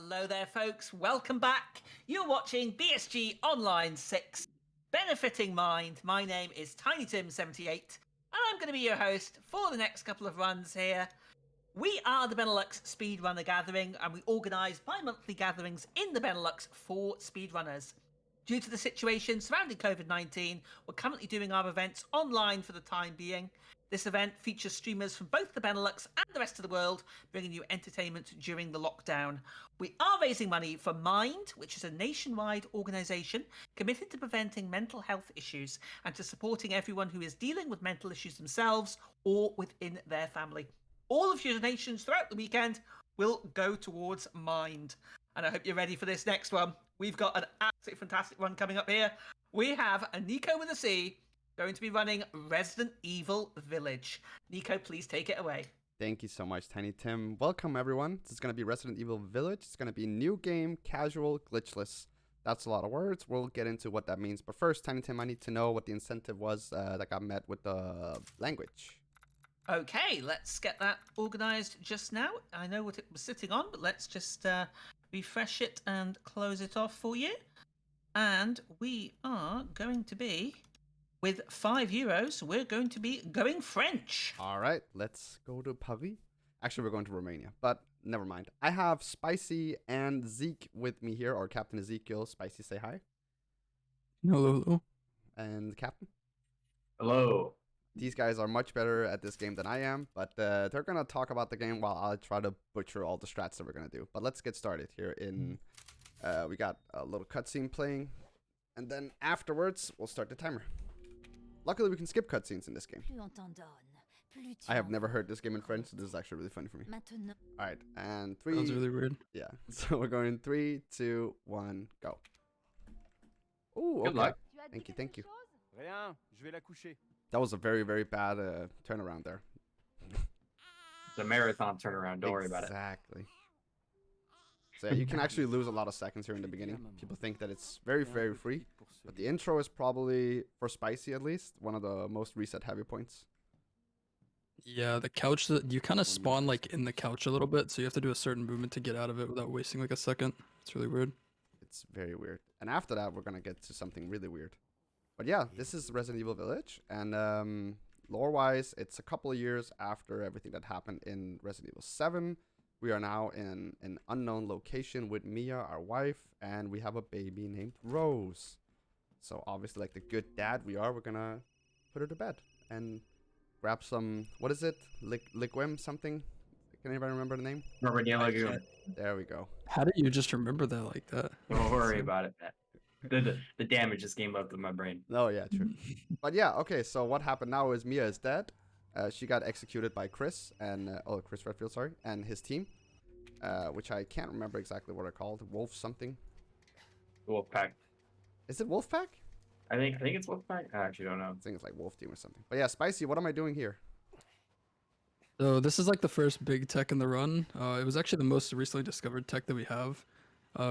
Hello there, folks. Welcome back. You're watching BSG Online 6, Benefiting Mind. My name is TinyTim78, and I'm going to be your host for the next couple of runs here. We are the Benelux Speedrunner Gathering, and we organise bi-monthly gatherings in the Benelux for speedrunners. Due to the situation surrounding COVID-19, we're currently doing our events online for the time being. This event features streamers from both the Benelux and the rest of the world, bringing you entertainment during the lockdown. We are raising money for Mind, which is a nationwide organisation committed to preventing mental health issues and to supporting everyone who is dealing with mental issues themselves or within their family. All of your donations throughout the weekend will go towards Mind. And I hope you're ready for this next one. We've got an absolutely fantastic one coming up here. We have a Nico with a C going to be running Resident Evil Village. Nico, please take it away. Thank you so much, Tiny Tim. Welcome, everyone. This is going to be Resident Evil Village. It's going to be new game, casual, glitchless. That's a lot of words. We'll get into what that means. But first, Tiny Tim, I need to know what the incentive was that got met with the language. Okay, let's get that organised just now. I know what it was sitting on, but let's just refresh it and close it off for you. And we are going to be, with €5, we're going to be going French. All right, let's go to Paris. Actually, we're going to Romania, but never mind. I have Spicy and Zeke with me here, or Captain Ezekiel. Spicy, say hi. Hello. And Captain? Hello. These guys are much better at this game than I am, but they're going to talk about the game while I try to butcher all the strats that we're going to do. But let's get started here in... we got a little cutscene playing, and then afterwards, we'll start the timer. Luckily, we can skip cutscenes in this game. I have never heard this game in French, so this is actually really funny for me. Alright, and 3... That was really weird. Yeah, so we're going 3, 2, 1, go. Ooh, okay. Good luck. Thank you. Rien, je vais la coucher. That was a very, very bad turnaround there. It's a marathon turnaround. Don't worry about it. Exactly. So yeah, you can actually lose a lot of seconds here in the beginning. People think that it's very, very free. But the intro is probably, for Spicy at least, one of the most reset heavy points. Yeah, the couch, you kind of spawn like in the couch a little bit, so you have to do a certain movement to get out of it without wasting like a second. It's really weird. It's very weird. And after that, we're going to get to something really weird. But yeah, this is Resident Evil Village. And lore-wise, it's a couple of years after everything that happened in Resident Evil 7. We are now in an unknown location with Mia, our wife, and we have a baby named Rose. So obviously, like the good dad we are, we're going to put her to bed and grab some, what is it? Liquim something? Can anybody remember the name? There we go. How did you just remember that like that? Don't worry about it, Matt. The damage just came up to my brain. Oh, yeah, true. But yeah, okay, so what happened now is Mia is dead. She got executed by Chris, and Chris Redfield, sorry, and his team, which I can't remember exactly what they're called. Wolf something. Wolfpack. Is it Wolfpack? I think it's Wolfpack. I actually don't know. I think it's like Wolf Team or something. But yeah, Spicy, what am I doing here? So this is like the first big tech in the run. It was actually the most recently discovered tech that we have.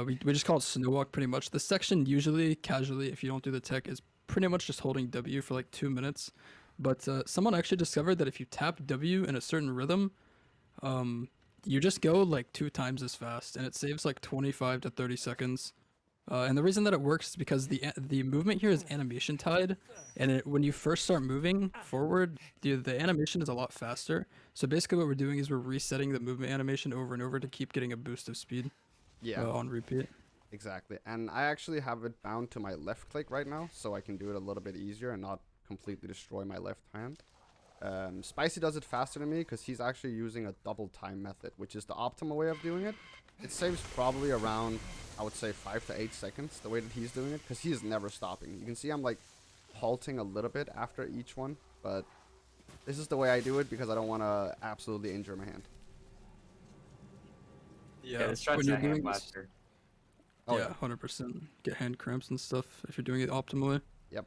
We just call it Snowwalk pretty much. This section usually, casually, if you don't do the tech, is pretty much just holding W for like 2 minutes. But someone actually discovered that if you tap W in a certain rhythm, you just go like 2 times as fast, and it saves like 25 to 30 seconds. And the reason that it works is because the movement here is animation tied, and when you first start moving forward, the animation is a lot faster. So basically what we're doing is we're resetting the movement animation over and over to keep getting a boost of speed. Yeah. On repeat. Exactly. And I actually have it bound to my left click right now, so I can do it a little bit easier and not completely destroy my left hand. Spicy does it faster than me because he's actually using a double time method, which is the optimal way of doing it. It saves probably around, I would say, 5 to 8 seconds the way that he's doing it, because he is never stopping. You can see I'm like halting a little bit after each one, but this is the way I do it because I don't want to absolutely injure my hand. Yeah, this tries to hand blaster. Oh, yeah, 100%. Get hand cramps and stuff if you're doing it optimally. Yep.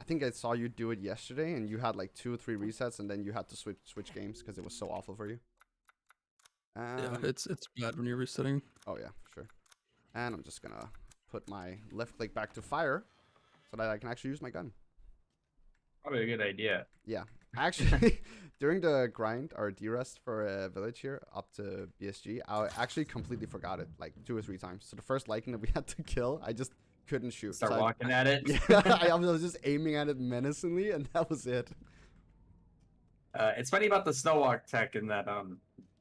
I think I saw you do it yesterday, and you had like 2 or 3 resets, and then you had to switch games because it was so awful for you. Yeah, it's bad when you're resetting. Oh yeah, sure. And I'm just gonna put my left click back to fire so that I can actually use my gun. Probably a good idea. Yeah, Actually, during the grind or D-rest for a village here up to BSG, I actually completely forgot it like 2 or 3 times. So the first Lycan that we had to kill, I just couldn't shoot. Start So walking at it. Yeah, I was just aiming at it menacingly, and that was it. It's funny about the Snowwalk tech in that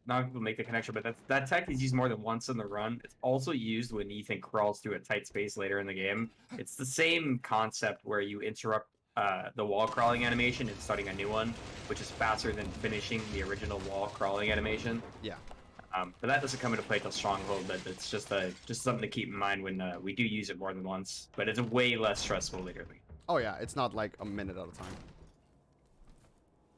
not people make the connection, but that tech is used more than once in the run. It's also used when Ethan crawls through a tight space later in the game. It's the same concept where you interrupt the wall crawling animation and starting a new one, which is faster than finishing the original wall crawling animation. Yeah. But that doesn't come into play till Stronghold. But it's just something to keep in mind when we do use it more than once. But it's way less stressful later. Oh yeah, it's not like a minute at a time.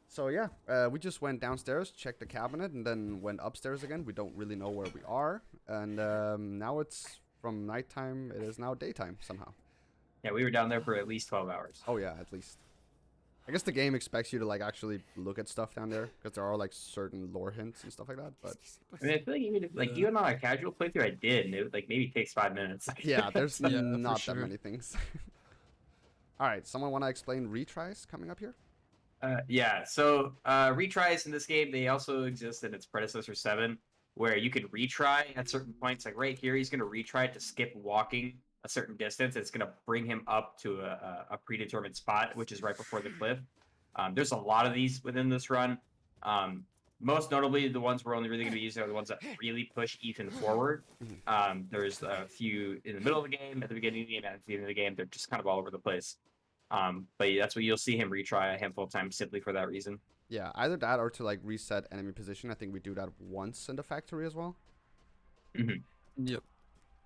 So yeah, we just went downstairs, checked the cabinet, and then went upstairs again. We don't really know where we are, and now it's from nighttime. It is now daytime somehow. Yeah, we were down there for at least 12 hours. Oh yeah, at least. I guess the game expects you to like actually look at stuff down there because there are like certain lore hints and stuff like that. But I mean, I feel like even on a casual playthrough, I did, and it like maybe takes 5 minutes. yeah, there's Yeah, not for that sure. many things. All right, someone want to explain retries coming up here? Yeah, so retries in this game, they also exist in its predecessor 7, where you could retry at certain points. Like right here, he's going to retry to skip walking a certain distance. It's going to bring him up to a predetermined spot, which is right before the cliff. There's a lot of these within this run. Most notably, the ones we're only really going to be using are the ones that really push Ethan forward. There's a few in the middle of the game, at the beginning of the game, and at the end of the game. They're just kind of all over the place. But yeah, that's what you'll see him retry a handful of times simply for that reason. Yeah, either that or to like reset enemy position. I think we do that once in the factory as well. Yep.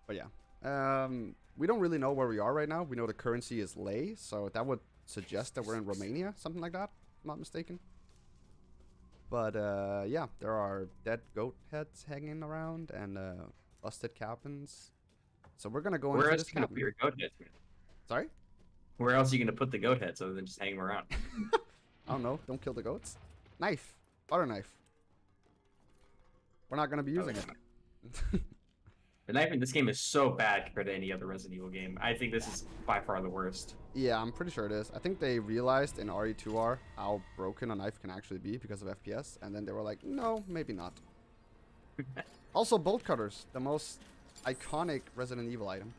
But yeah, we don't really know where we are right now. We know the currency is lei, so that would suggest that we're in Romania, something like that, if I'm not mistaken. But yeah, there are dead goat heads hanging around and busted cabins. So we're gonna go Where into else this are you gonna put cabin. your goat heads? Sorry? Where else are you gonna put the goat heads other than just hang them around? I don't know. Don't kill the goats. Knife. Butter knife. We're not gonna be using it. The knife in this game is so bad compared to any other Resident Evil game. I think this is by far the worst. Yeah, I'm pretty sure it is. I think they realized in RE2R how broken a knife can actually be because of FPS, and then they were like, no, maybe not. Also, bolt cutters, the most iconic Resident Evil item.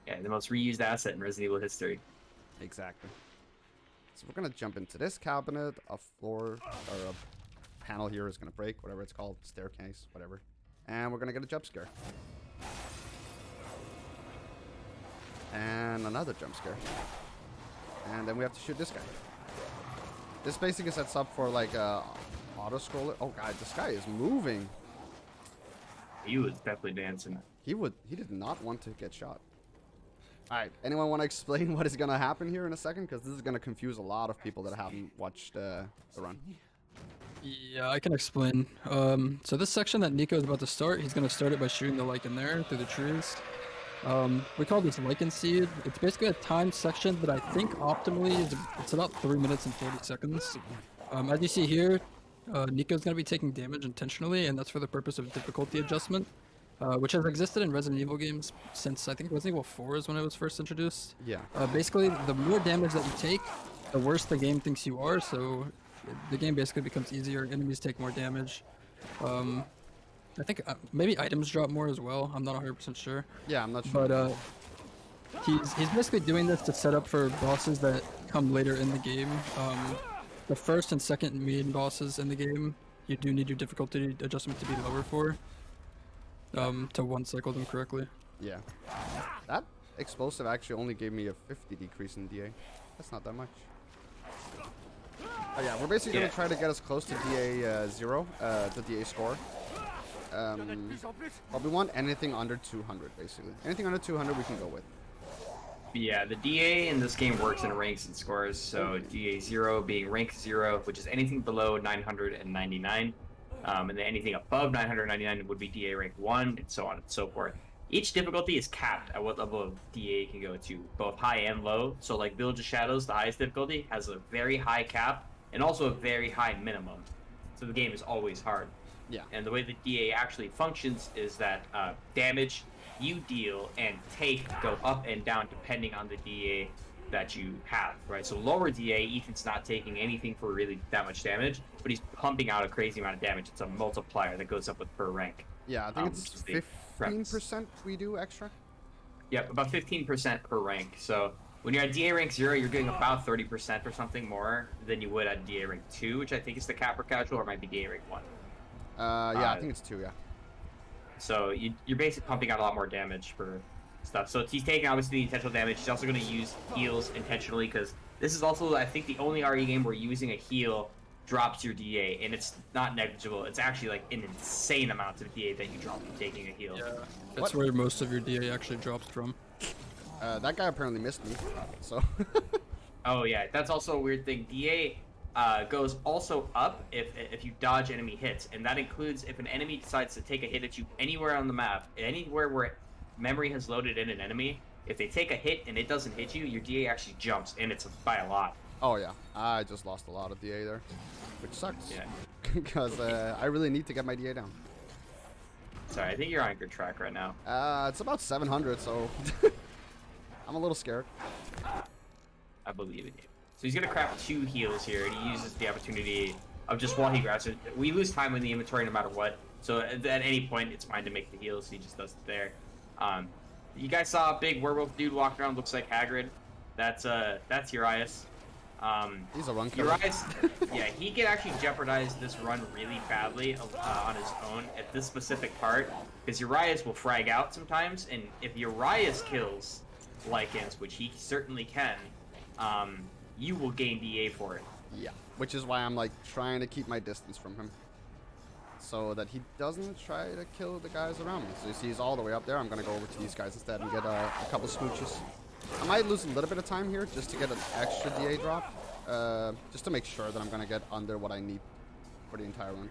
Yeah, the most reused asset in Resident Evil history. Exactly. So we're gonna jump into this cabinet. A floor or a panel here is gonna break, whatever it's called, staircase, whatever. And we're gonna get a jump scare. And another jump scare. And then we have to shoot this guy. This basically sets up for like a auto scroller. Oh god, this guy is moving. He was definitely dancing. He did not want to get shot. Alright, anyone want to explain what is gonna happen here in a second? Because this is gonna confuse a lot of people that haven't watched the run. Yeah, I can explain. So this section that Nico is about to start, he's going to start it by shooting the lichen there through the trees. We call this lichen seed. It's basically a timed section that I think optimally is it's about 3 minutes and 40 seconds. As you see here, Nico's going to be taking damage intentionally, and that's for the purpose of difficulty adjustment, which has existed in Resident Evil games since I think Resident Evil 4 is when it was first introduced. Yeah. Basically, the more damage that you take, the worse the game thinks you are, so the game basically becomes easier, enemies take more damage. I think maybe items drop more as well, I'm not 100% sure. Yeah, I'm not sure. But he's basically doing this to set up for bosses that come later in the game. The first and second main bosses in the game, you do need your difficulty adjustment to be lower for, to one-cycle them correctly. Yeah. That explosive actually only gave me a 50 decrease in DA. That's not that much. Oh yeah, we're basically gonna try to get as close to DA 0, the DA score. But we want anything under 200, basically. Anything under 200 we can go with. Yeah, the DA in this game works in ranks and scores. So DA 0 being rank 0, which is anything below 999. And then anything above 999 would be DA rank 1, and so on and so forth. Each difficulty is capped at what level of DA it can go to, both high and low. So like Village of Shadows, the highest difficulty, has a very high cap and also a very high minimum. So the game is always hard. Yeah. And the way the DA actually functions is that damage you deal and take go up and down depending on the DA that you have, right? So lower DA, Ethan's not taking anything for really that much damage, but he's pumping out a crazy amount of damage. It's a multiplier that goes up with per rank. Yeah, I think which it's is the premise. 15% we do extra. Yep, about 15% per rank. So when you're at DA rank 0, you're getting about 30% or something more than you would at DA rank 2, which I think is the cap for casual, or might be DA rank 1. Yeah, I think it's 2, yeah. So you're basically pumping out a lot more damage for stuff. So he's taking obviously the intentional damage. He's also going to use heals intentionally because this is also, I think, the only RE game where using a heal drops your DA, and it's not negligible. It's actually like an insane amount of DA that you drop from taking a heal. Yeah, that's where most of your DA actually drops from. That guy apparently missed me, so. Oh yeah, that's also a weird thing. DA goes also up if you dodge enemy hits, and that includes if an enemy decides to take a hit at you anywhere on the map, anywhere where memory has loaded in an enemy. If they take a hit and it doesn't hit you, your DA actually jumps, and it's by a lot. Oh yeah, I just lost a lot of DA there, which sucks. Yeah. Because I really need to get my DA down. Sorry, I think you're on a good track right now. It's about 700, so I'm a little scared. I believe in you. So he's gonna craft 2 heals here, and he uses the opportunity of just while he grabs it. We lose time in the inventory no matter what, so at any point it's fine to make the heals. He just does it there. You guys saw a big werewolf dude walk around, looks like Hagrid. That's Urias. He's a run killer. Urias, yeah, he can actually jeopardize this run really badly on his own at this specific part, because Urias will frag out sometimes, and if Urias kills Lycans, which he certainly can, you will gain DA for it. Yeah, which is why I'm like trying to keep my distance from him, so that he doesn't try to kill the guys around me. So you see he's all the way up there. I'm gonna go over to these guys instead and get a couple smooches. I might lose a little bit of time here just to get an extra DA drop, just to make sure that I'm gonna get under what I need for the entire run.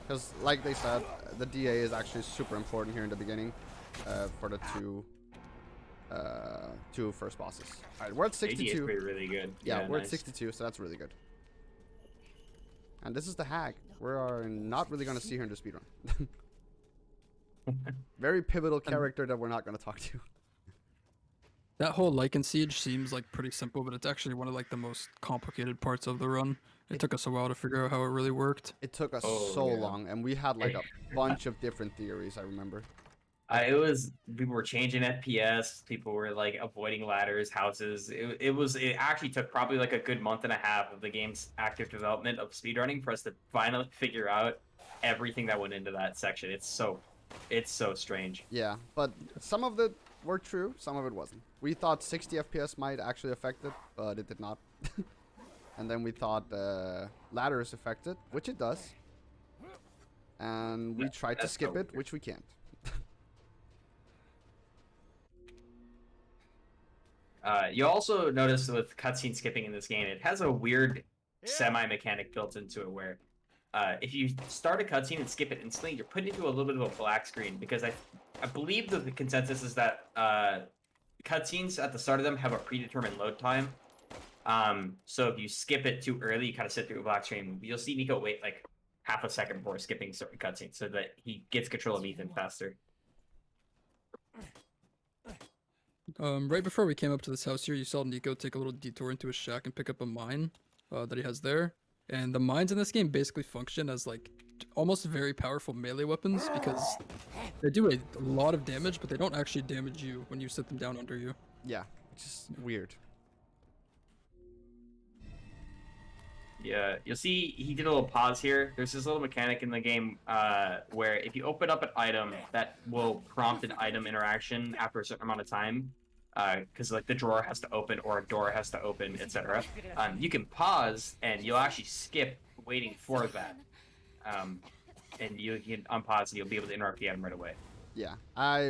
Because like they said, the DA is actually super important here in the beginning for the two first bosses. All right, we're at 62. AD is pretty really good. Yeah, we're nice. at 62, so that's really good. And this is the hag. We are not really gonna see her in the speedrun. Very pivotal character that we're not gonna talk to. That whole Lycan siege seems like pretty simple, but it's actually one of like the most complicated parts of the run. It took us a while to figure out how it really worked. It took us Oh, so yeah. long, and we had like a bunch of different theories, I remember. It was, people were changing FPS, people were like avoiding ladders, houses. It actually took probably like a good month and a half of the game's active development of speedrunning for us to finally figure out everything that went into that section. It's so strange. Yeah, but some of it were true, some of it wasn't. We thought 60 FPS might actually affect it, but it did not. And then we thought ladders affected, which it does. And we tried to That's skip so it, weird. which we can't. You also notice with cutscene skipping in this game, it has a weird semi-mechanic built into it where if you start a cutscene and skip it instantly, you're put into a little bit of a black screen, because I believe that the consensus is that cutscenes at the start of them have a predetermined load time. So if you skip it too early, you kind of sit through a black screen. You'll see Nico wait like half a second before skipping certain cutscenes so that he gets control of Ethan faster. Right before we came up to this house here, you saw Nico take a little detour into his shack and pick up a mine that he has there. And the mines in this game basically function as like almost very powerful melee weapons because they do a lot of damage, but they don't actually damage you when you sit them down under you. Yeah, which is weird. Yeah, you'll see he did a little pause here. There's this little mechanic in the game where if you open up an item, that will prompt an item interaction after a certain amount of time. Because like the drawer has to open or a door has to open, etc. You can pause and you'll actually skip waiting for that. And you can unpause and you'll be able to interrupt the item right away. Yeah,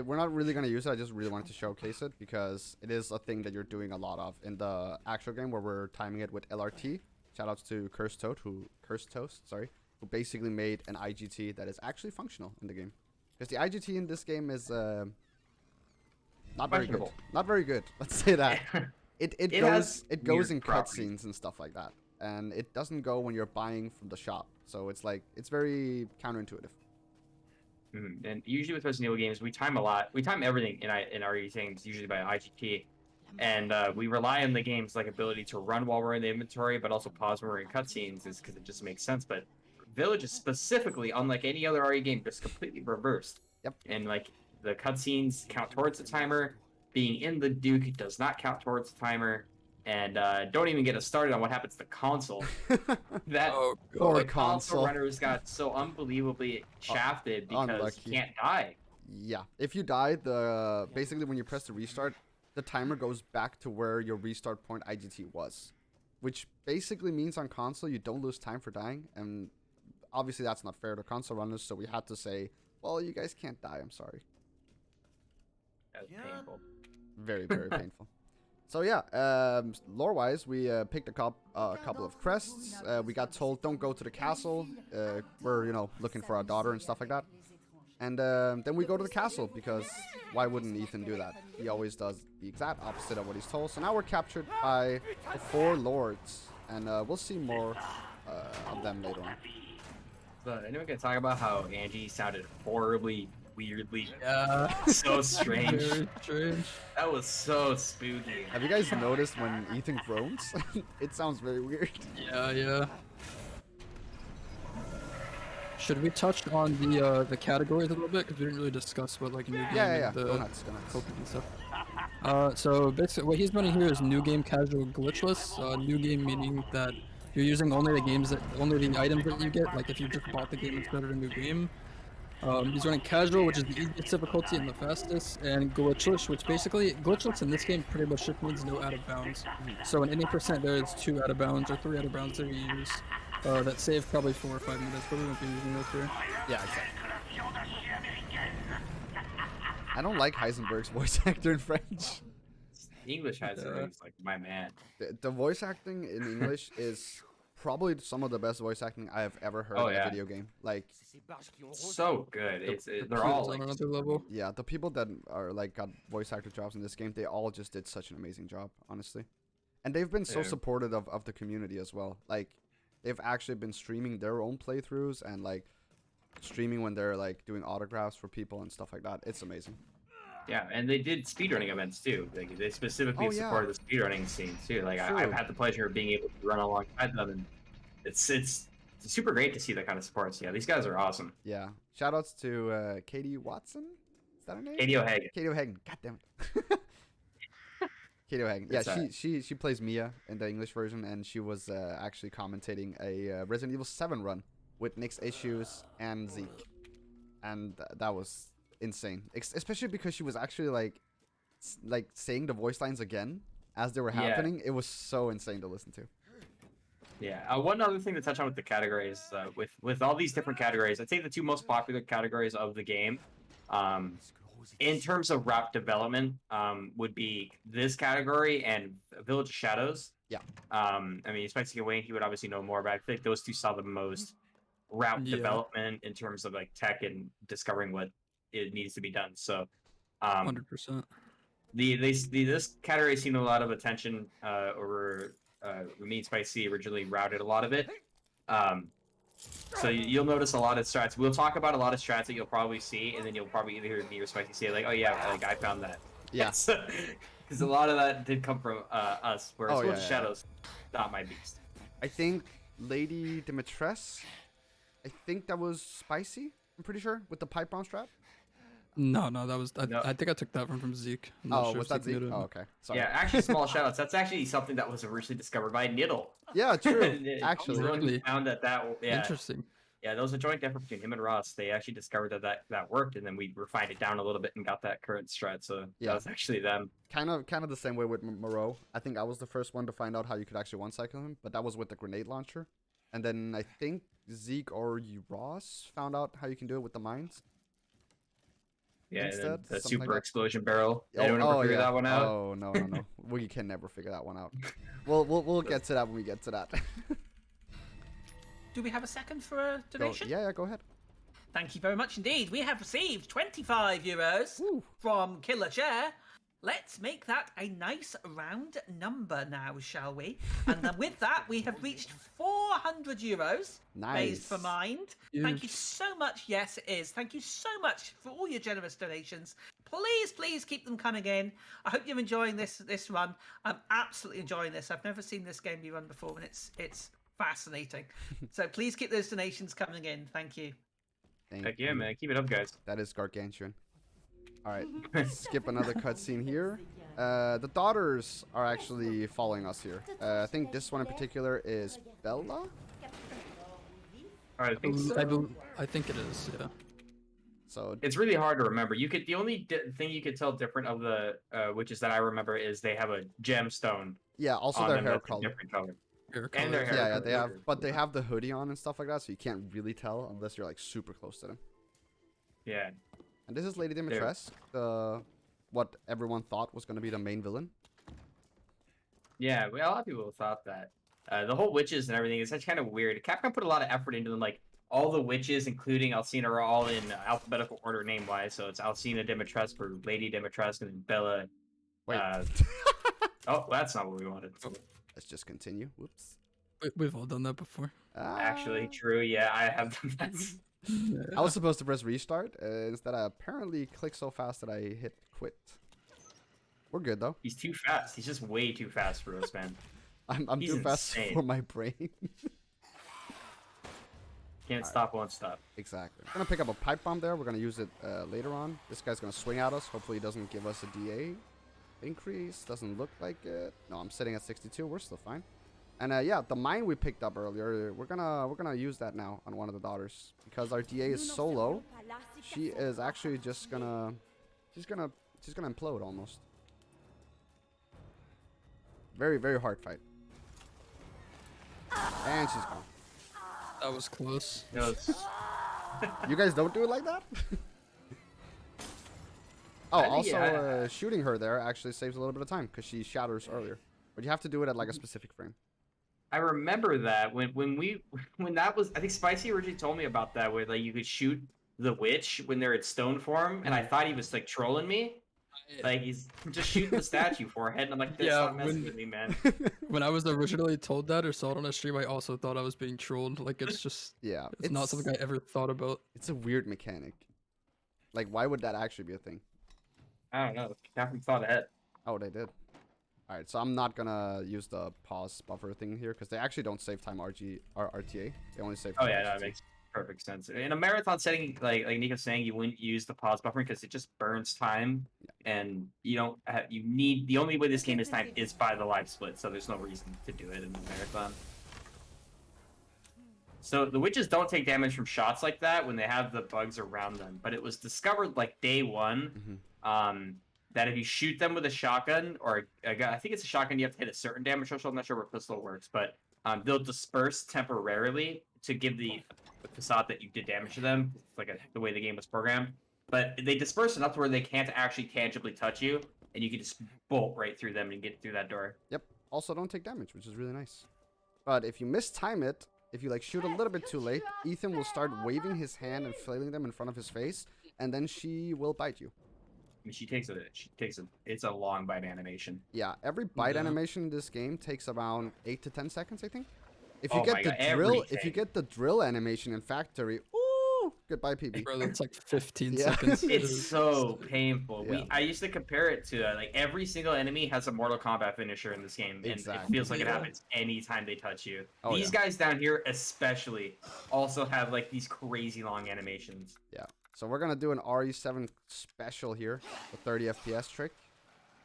we're not really gonna use it. I just really wanted to showcase it because it is a thing that you're doing a lot of in the actual game where we're timing it with LRT. Shoutouts to Cursed Toast, who basically made an IGT that is actually functional in the game. Because the IGT in this game is not very good. Questionable. Not very good. Let's say that. It goes weird in properties. cutscenes and stuff like that, and it doesn't go when you're buying from the shop. So it's like it's very counterintuitive. And usually with Resident Evil games, we time a lot. We time everything in our games usually by IGT. And we rely on the game's like ability to run while we're in the inventory, but also pause when we're in cutscenes, is because it just makes sense. But Village is specifically, unlike any other RE game, just completely reversed. Yep. And like the cutscenes count towards the timer. Being in the Duke does not count towards the timer. And don't even get us started on what happens to console. That Oh, Poor the console console. runners got so unbelievably shafted because unlucky. you can't die. Yeah, if you die, basically when you press the restart, the timer goes back to where your restart point IGT was, which basically means on console you don't lose time for dying, and obviously that's not fair to console runners, so we had to say, well, you guys can't die, I'm sorry. That's painful. Very, very painful. So yeah, lore-wise, we picked a couple of quests. We got told don't go to the castle. We're, looking for our daughter and stuff like that. And then we go to the castle, because why wouldn't Ethan do that? He always does the exact opposite of what he's told. So now we're captured by the 4 lords, and we'll see more of them later on. So anyone can talk about how Angie sounded horribly, weirdly, Yeah. so strange. Very strange. That was so spooky. Have you guys noticed when Ethan groans? It sounds very weird. Yeah. Should we touch on the categories a little bit, because we didn't really discuss what like new game Yeah. and the Go nuts. coping and stuff. So basically, what he's running here is new game casual glitchless. New game meaning that you're using only the items that you get. Like if you just bought the game and started a new game. He's running casual, which is the easiest difficulty and the fastest, and glitchless, which basically glitchless in this game pretty much just means no out of bounds. So in any percent there is 2 out of bounds or 3 out of bounds that we use. That save probably 4 or 5 minutes, but we won't be using those here. Yeah, exactly. I don't like Heisenberg's voice actor in French. English has it. Like my man. The voice acting in English is probably some of the best voice acting I have ever heard in a video game. Like, So good. They're all on like another level. yeah, the people that are like got voice actor jobs in this game, they all just did such an amazing job, honestly. And they've been so Yeah. supportive of the community as well. Like, they've actually been streaming their own playthroughs and like streaming when they're like doing autographs for people and stuff like that. It's amazing. Yeah, and they did speedrunning events too. Like, they specifically Oh, yeah. supported the speedrunning scene too. Like True. I've had the pleasure of being able to run alongside them, and it's super great to see that kind of support. So yeah, these guys are awesome. Yeah. Shoutouts to Katie Watson. Is that her name? Katie O'Hagan. Katie O'Hagan. God damn it. Katie O'Hagan. Yeah, It's, she plays Mia in the English version, and she was actually commentating a Resident Evil 7 run with Nick's Issues and Zeke, and that was insane. Especially because she was actually like saying the voice lines again as they were Yeah. happening. It was so insane to listen to. Yeah. One other thing to touch on with the categories, with all these different categories, I'd say the 2 most popular categories of the game, in terms of route development, would be this category and Village of Shadows. Yeah. I mean, Spicy Wayne, he would obviously know more about it. I think those 2 saw the most route Yeah. development in terms of like tech and discovering what it needs to be done. So, 100%. this category seen a lot of attention over. Me and Spicy originally routed a lot of it. So you'll notice a lot of strats. We'll talk about a lot of strats that you'll probably see, and then you'll probably either hear me or Spicy say like, "Oh yeah, like I found that." Yeah. Because a lot of that did come from us. Whereas Oh, Village yeah, of yeah. Shadows, not my beast. I think Lady Dimitrescu, I think that was Spicy. I'm pretty sure with the pipe bomb strap. No, that was. No. I think I took that one from Zeke. I'm not Oh, sure was if that Zeke? did it. Oh, okay. Sorry. Yeah, actually, small shoutouts. That's actually something that was originally discovered by Niddle. Yeah, true. He's the Actually. one who Really? found that. Yeah. Interesting. Yeah, that was a joint effort between him and Ross. They actually discovered that worked, and then we refined it down a little bit and got that current strat. So Yeah. that was actually them. Kind of the same way with Moreau. I think I was the first one to find out how you could actually one-cycle him, but that was with the grenade launcher. And then I think Zeke or Ross found out how you can do it with the mines. Yeah, and Instead, then the something super like that. explosion barrel. Anyone ever figure that one out? Oh no. We can never figure that one out. We'll get to that when we get to that. Do we have a second for a Go, donation? yeah, go ahead. Thank you very much indeed. We have received €25 Woo. from Killer Chair. let's make that a nice round number now, shall we? And then with that, we have reached €400 raised for Nice. Mind. Thank you Huge. so much. Yes, it is. Thank you so much for all your generous donations. Please keep them coming in. I hope you're enjoying this run. I'm absolutely enjoying this. I've never seen this game be run before, and it's fascinating. So please keep those donations coming in. Thank you. Thank Heck yeah, you. man. Keep it up, guys. That is gargantuan. All right, skip another cutscene here. The daughters are actually following us here. I think this one in particular is Bella. All right, I think so. I think it is. Yeah. So It's really hard to remember. The only thing you could tell different of the witches that I remember is they have a gemstone yeah, also on their them hair that's a color. different color. Hair And their color. hair Yeah, they have, color. but they have the hoodie on and stuff like that, so you can't really tell unless you're like super close to them. Yeah. And this is Lady Dimitrescu, the what everyone thought was going to be the main villain. Yeah, well, a lot of people thought that. The whole witches and everything is kind of weird. Capcom put a lot of effort into them, like all the witches, including Alcina, are all in alphabetical order name-wise. So it's Alcina Dimitrescu or Lady Dimitrescu and Bella. Wait, Oh, that's not what we wanted. let's just continue. Whoops. We've all done that before. Actually, Ah. true. Yeah, I have done that. I was supposed to press restart. Instead, I apparently clicked so fast that I hit quit. We're good though. He's too fast. He's just way too fast for us, man. I'm He's too fast insane. for my brain. Can't stop, won't stop. Exactly. We're gonna pick up a pipe bomb there. We're gonna use it later on. This guy's gonna swing at us. Hopefully, he doesn't give us a DA increase. Doesn't look like it. No, I'm sitting at 62. We're still fine. And yeah, the mine we picked up earlier, we're gonna use that now on one of the daughters because our DA is so low. She is actually just gonna, she's gonna implode almost. Very hard fight. And she's gone. That was close. No, it's- You guys don't do it like that? Oh, I think, also yeah, shooting her there actually saves a little bit of time because she shatters earlier. But you have to do it at like a specific frame. I remember that when that was. I think Spicy originally told me about that, where like you could shoot the witch when they're in stone form, and I thought he was like trolling me. Like he's just shooting the statue forehead, and I'm like, that's Yeah, not messing with me, man. When I was originally told that or saw it on a stream, I also thought I was being trolled. Like it's just, Yeah, it's not something I ever thought about. It's a weird mechanic. Like, why would that actually be a thing? I don't know. Capcom thought ahead. Oh, they did. All right, so I'm not gonna use the pause buffer thing here because they actually don't save time RTA. They only save. Oh time yeah, that RGT. makes perfect sense. In a marathon setting, like Nico's saying, you wouldn't use the pause buffer because it just burns time, and you don't. You need the only way this game is timed is by the live split, so there's no reason to do it in the marathon. So the witches don't take damage from shots like that when they have the bugs around them, but it was discovered like day one, that if you shoot them with a shotgun or a gun, I think it's a shotgun, you have to hit a certain damage threshold. I'm not sure where pistol works, but they'll disperse temporarily to give the facade that you did damage to them, like the way the game was programmed. But they disperse enough to where they can't actually tangibly touch you, and you can just bolt right through them and get through that door. Yep. Also, don't take damage, which is really nice. But if you mistime it, if you like shoot a little bit too late, Ethan will start waving his hand and flailing them in front of his face, and then she will bite you. I mean, it's a long bite animation. Yeah, every bite Yeah. animation in this game takes around 8 to 10 seconds, I think. If you Oh get my the God, drill, if you everything. get the drill animation in Factory, ooh, goodbye, PB. Bro, that's like 15 Yeah. seconds. It's so painful. Yeah. I used to compare it to like every single enemy has a Mortal Kombat finisher in this game, and it Exactly. feels like it Yeah. happens anytime they touch you. Oh, These guys down here, especially, also have like these crazy long animations. Yeah. So we're gonna do an RE7 special here, the 30 FPS trick.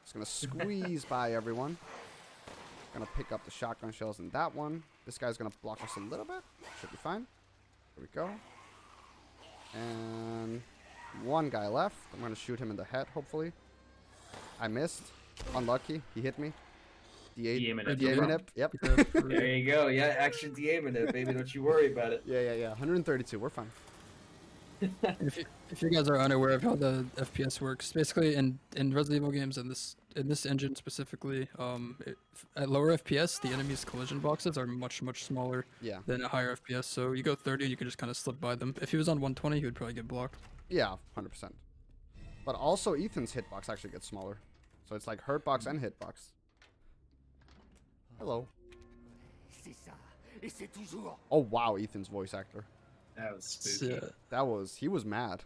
Just gonna squeeze by everyone. Gonna pick up the shotgun shells in that one. This guy's gonna block us a little bit. Should be fine. Here we go. And one guy left. I'm gonna shoot him in the head, hopefully. I missed. Unlucky. He hit me. D8. D8 D8 minute. Yep. There you go. Yeah, action DA minute, baby. Don't you worry about it. Yeah. 132. We're fine. If you guys are unaware of how the FPS works, basically in Resident Evil games and in this engine specifically, at lower FPS the enemy's collision boxes are much smaller Yeah. than at higher FPS. So you go 30, you can just kind of slip by them. If he was on 120, he would probably get blocked. Yeah, 100%. But also Ethan's hitbox actually gets smaller. So it's like hurtbox and hitbox. Hello. Oh wow, Ethan's voice actor. That was spooky. He was mad.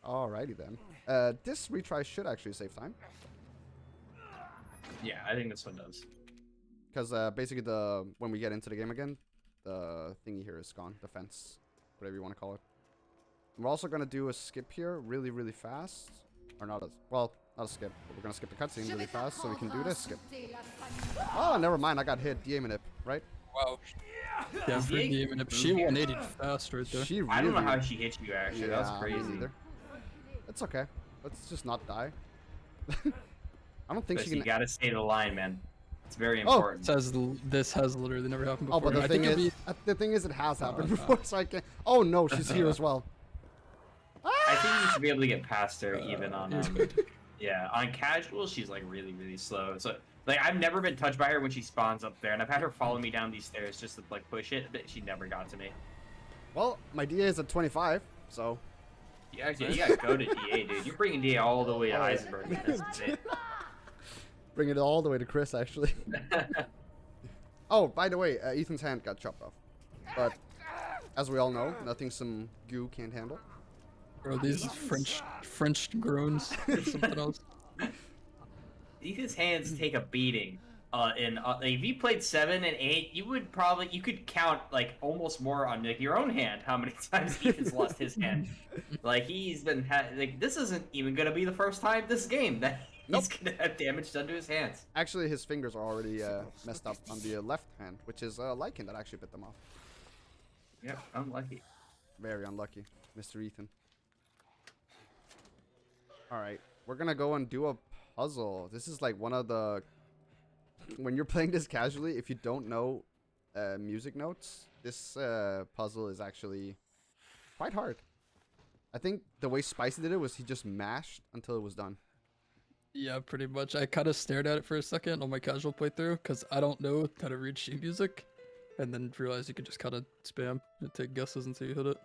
Alrighty then. This retry should actually save time. Yeah, I think this one does. Because basically when we get into the game again, the thingy here is gone. The fence. Whatever you want to call it. We're also going to do a skip here really, really fast. Or not a skip. But we're going to skip the cutscene really fast so we can do this skip. Oh, never mind. I got hit. DA minute, right? Wow. Yeah, for the minute. She 180 fast right there. She really, I don't know how she hit you, actually. Yeah, That was crazy. either. It's okay. Let's just not die. I don't think But she can... you gotta stay the line, man. It's very Oh. important. This has literally never happened before. Oh, but the thing is, it has happened before, so I can't... Oh, no, she's here as well. I think you should be able to get past her even on yeah, on casual she's like really, really slow. So like I've never been touched by her when she spawns up there, and I've had her follow me down these stairs just to like push it, but she never got to me. Well, my DA is at 25, so... Yeah, you gotta go to DA, dude. You're bringing DA all the way to Eisenberg. That's insane. Bring it all the way to Chris, actually. Oh, by the way, Ethan's hand got chopped off. But, as we all know, nothing some goo can't handle. Bro, these French groans. Something else. Ethan's hands take a beating. Like, if you played 7 and 8, you could count like almost more on like your own hand how many times Ethan's lost his hand. Like he's been like this isn't even gonna be the first time this game that he's gonna have damage done to his hands. Actually, his fingers are already messed up on the left hand, which is Lycan that actually bit them off. Yep, unlucky. Very unlucky, Mr. Ethan. Alright, we're gonna go and do a puzzle. This is like one of the... When you're playing this casually, if you don't know music notes, this puzzle is actually quite hard. I think the way Spicy did it was he just mashed until it was done. Yeah, pretty much. I kind of stared at it for a second on my casual playthrough because I don't know how to read sheet music, and then realized you could just kind of spam and take guesses until you hit it.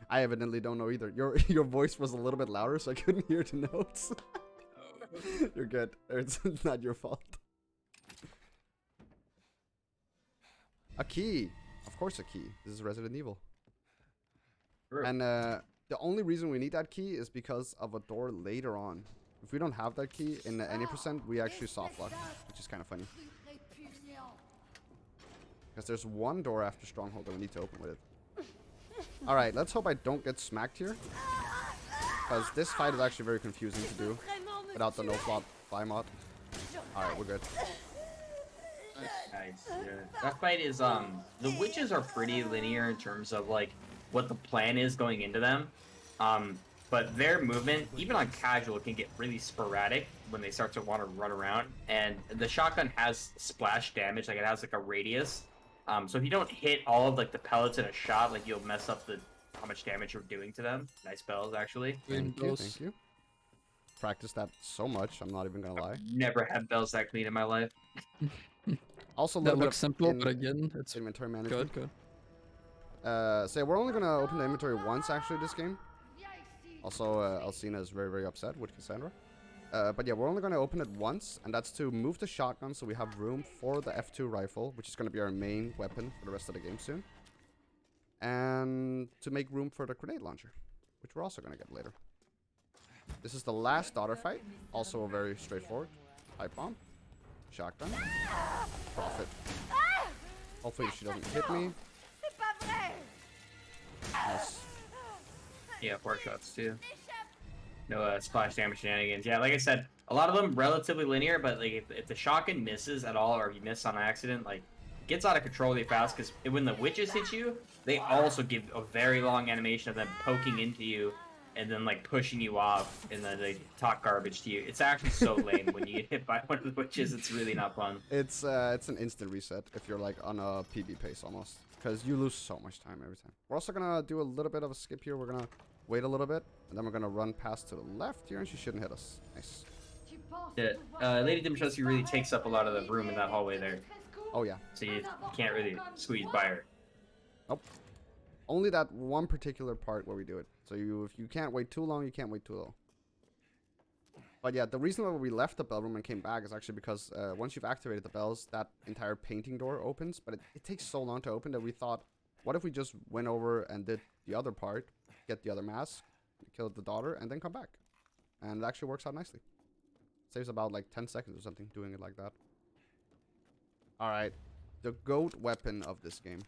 I evidently don't know either. Your voice was a little bit louder, so I couldn't hear the notes. You're good. It's not your fault. A key. Of course a key. This is Resident Evil. Sure. And the only reason we need that key is because of a door later on. If we don't have that key in the any percent, we actually soft lock, which is kind of funny. Because there's one door after Stronghold that we need to open with it. Alright, let's hope I don't get smacked here. Because this fight is actually very confusing to do without the no-flop fly mod. Alright, we're good. Nice. Yeah. That fight is the witches are pretty linear in terms of like what the plan is going into them. But their movement, even on casual, can get really sporadic when they start to want to run around. And the shotgun has splash damage, like it has like a radius. So if you don't hit all of like the pellets in a shot, like you'll mess up how much damage you're doing to them. Nice bells, actually. Thank you. Practiced that so much, I'm not even gonna lie. Never had bells that clean in my life. Also, a That little bit looks simple, but again, it's inventory management. good. So we're only gonna open the inventory once actually this game. Also, Alcina is very, very upset with Cassandra. But yeah, we're only gonna open it once, and that's to move the shotgun so we have room for the F2 rifle, which is gonna be our main weapon for the rest of the game soon. And to make room for the grenade launcher, which we're also gonna get later. This is the last daughter fight, also very straightforward. Pipe bomb, shotgun, profit. Hopefully she doesn't hit me. Nice. Yeah, 4 shots too. No splash damage shenanigans. Yeah, like I said, a lot of them relatively linear, but like if the shotgun misses at all, or if you miss on accident, like it gets out of control really fast. Because when the witches hit you, they also give a very long animation of them poking into you and then like pushing you off, and then they talk garbage to you. It's actually so lame when you get hit by one of the witches. It's really not fun. It's an instant reset if you're like on a PB pace almost, because you lose so much time every time. We're also gonna do a little bit of a skip here. We're gonna wait a little bit, and then we're gonna run past to the left here, and she shouldn't hit us. Nice. Yeah, Lady Dimitrescu really takes up a lot of the room in that hallway there, Oh yeah. so you can't really squeeze by her. Nope. Only that one particular part where we do it. So if you can't wait too long, you can't wait too low. But yeah, the reason why we left the bell room and came back is actually because once you've activated the bells, that entire painting door opens. But it takes so long to open that we thought, what if we just went over and did the other part, get the other mask, kill the daughter, and then come back? And it actually works out nicely. Saves about like 10 seconds or something doing it like that. Alright, the GOAT weapon of this game.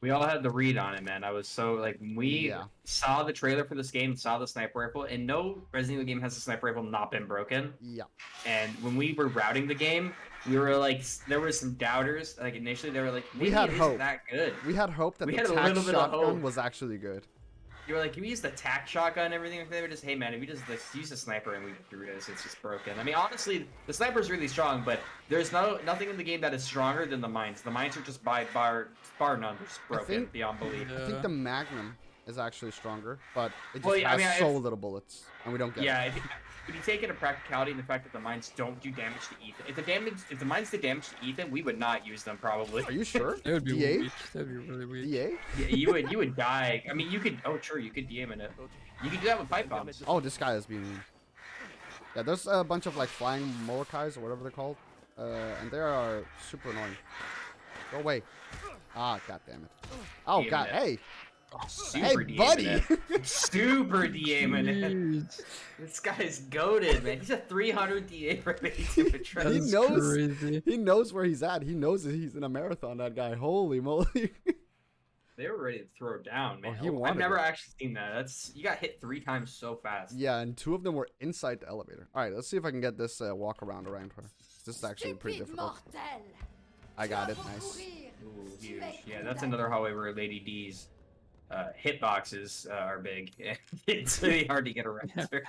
We all had the read on it, man. I was so like when we saw the trailer for this game, saw the sniper rifle, and no Resident Evil game has a sniper rifle not been broken. Yeah. And when we were routing the game, we were like, there were some doubters. Like initially, they were like, maybe we had it hope. isn't that good. We had hope that we the had a tac little bit of shotgun hope. was actually good. You were like, can we use the tac shotgun and everything? They were just, hey man, if we just let's use a sniper and we do this, it's just broken. I mean, honestly, the sniper's really strong, but there's nothing in the game that is stronger than the mines. The mines are just by bar none, just broken beyond belief. I think the Magnum is actually stronger, but it just Well, yeah, has so little bullets, and we don't get it. Yeah, if you take into practicality and the fact that the mines don't do damage to Ethan, if the mines did damage to Ethan, we would not use them probably. Are you sure? That would be DA? weak. That would be really weak. DA? Yeah, you would die. I mean, you could. Oh, sure, you could DM in it. You could do that with pipe bombs. Oh, this guy has been... Yeah, there's a bunch of like flying Molochais or whatever they're called, and they are super annoying. Go away. Ah, god damn it. Oh, Damn god, it. hey! Super Hey, buddy! Super DA in it. Jeez. This guy's goated, man. He's a 300 DA for Basic Patrol. He That's knows. crazy. He knows where he's at. He knows that he's in a marathon. That guy. Holy moly! They were ready to throw down, man. he I've wanted never it. actually seen that. You got hit 3 times so fast. Yeah, and 2 of them were inside the elevator. All right, let's see if I can get this walk around her. This is actually pretty difficult. I got it. Nice. Ooh, huge. Yeah, that's another hallway where Lady D's hitboxes are big. It's really hard to get around her.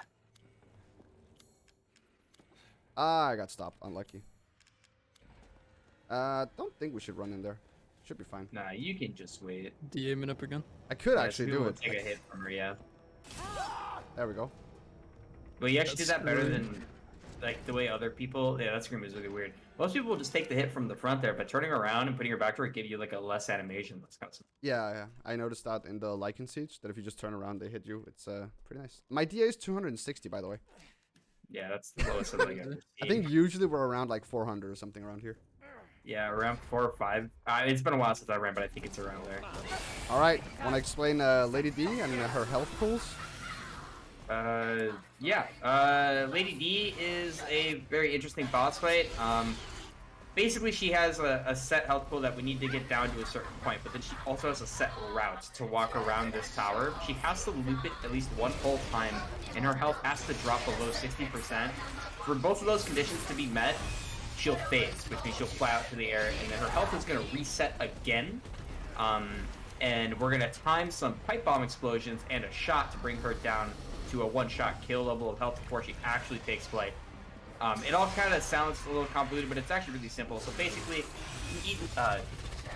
Ah, I got stopped. Unlucky. Don't think we should run in there. Should be fine. Nah, you can just wait. DMing up again. I could Yeah, actually Sue do will it. Take a hit from her, yeah. There we go. But you actually did That's that better really- than like the way other people. Yeah, that scream is really weird. Most people will just take the hit from the front there, but turning around and putting your back to it give you like a less animation. That's kind of Yeah. I noticed that in the Lycan Siege, that if you just turn around, they hit you. It's pretty nice. My DA is 260, by the way. yeah, that's the lowest I've like ever seen. I think usually we're around like 400 or something around here. Yeah, around 4 or 5. It's been a while since I ran, but I think it's around there. All right, want to explain Lady D and her health pools? Yeah. Lady D is a very interesting boss fight. Basically, she has a set health pool that we need to get down to a certain point, but then she also has a set route to walk around this tower. She has to loop it at least one full time, and her health has to drop below 60%. For both of those conditions to be met, she'll phase, which means she'll fly out to the air, and then her health is going to reset again. And we're going to time some pipe bomb explosions and a shot to bring her down to a one-shot kill level of health before she actually takes flight. It all kind of sounds a little convoluted, but it's actually really simple. So basically,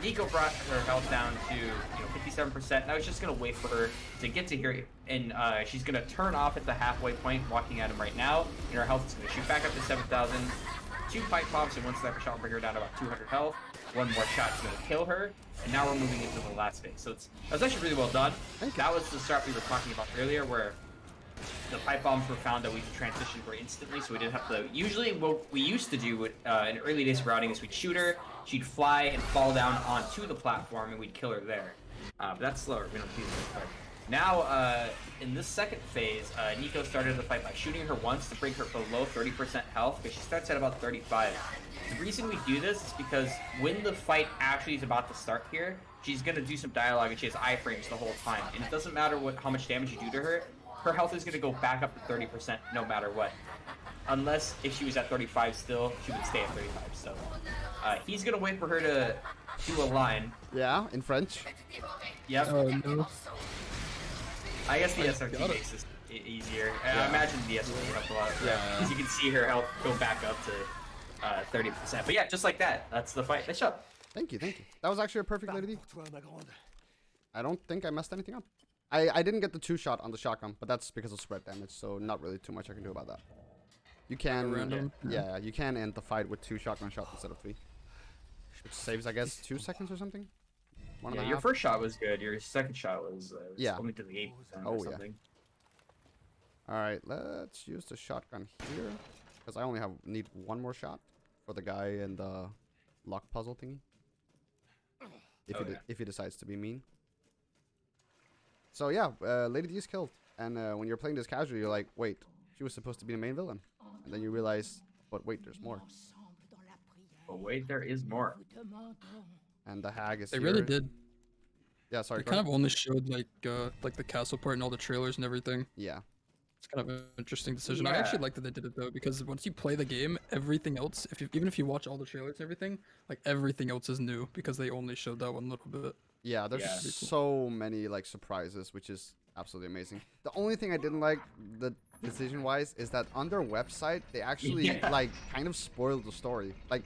Nico brought her health down to 57%. Now he's just going to wait for her to get to here, and she's going to turn off at the halfway point, walking at him right now, and her health is going to shoot back up to 7,000. 2 pipe bombs and 1 sniper shot will bring her down to about 200 health. 1 more shot is going to kill her, and now we're moving into the last phase. So that was actually really well done. That was the start we were talking about earlier, where the pipe bombs were found that we could transition for instantly, so we didn't have to. Usually, what we used to do in early days of routing is we'd shoot her, she'd fly and fall down onto the platform, and we'd kill her there. But that's slower. We don't do that. Now, in this second phase, Nico started the fight by shooting her once to bring her below 30% health, because she starts at about 35. The reason we do this is because when the fight actually is about to start here, she's going to do some dialogue and she has iframes the whole time. And it doesn't matter how much damage you do to her, her health is going to go back up to 30% no matter what. Unless if she was at 35 still, she would stay at 35. So he's going to wait for her to do a line. Yeah, in French. Yep. Oh no. I guess the SRT makes this easier. I imagine the SRT helped a lot. Yeah. Because you can see her health go back up to 30%. But yeah, just like that. That's the fight. Nice job. Thank you. That was actually a perfect Lady D. I don't think I messed anything up. I didn't get the 2-shot on the shotgun, but that's because of spread damage, so not really too much I can do about that. You can, random? yeah, you can end the fight with 2 shotgun shots instead of 3. Which saves, I guess, 2 seconds or something? One and a Your half? first shot was good. Your second shot was Yeah. only to the 8% Oh, or yeah. something. All right, let's use the shotgun here because I only need one more shot for the guy in the lock puzzle thingy. If he decides to be mean. So yeah, Lady D is killed, and when you're playing this casually, you're like, wait, she was supposed to be the main villain, and then you realize, but wait, there's more. But wait, there is more. And the hag is They here. really did. Yeah, sorry. They kind of only showed like the castle part and all the trailers and everything. Yeah. It's kind of an interesting decision. I Yeah. actually like that they did it though, because once you play the game, everything else, even if you watch all the trailers and everything, like everything else is new because they only showed that one little bit. Yeah, there's Yeah. so many like surprises, which is absolutely amazing. The only thing I didn't like, the decision-wise, is that on their website they actually Yeah. like kind of spoiled the story. Like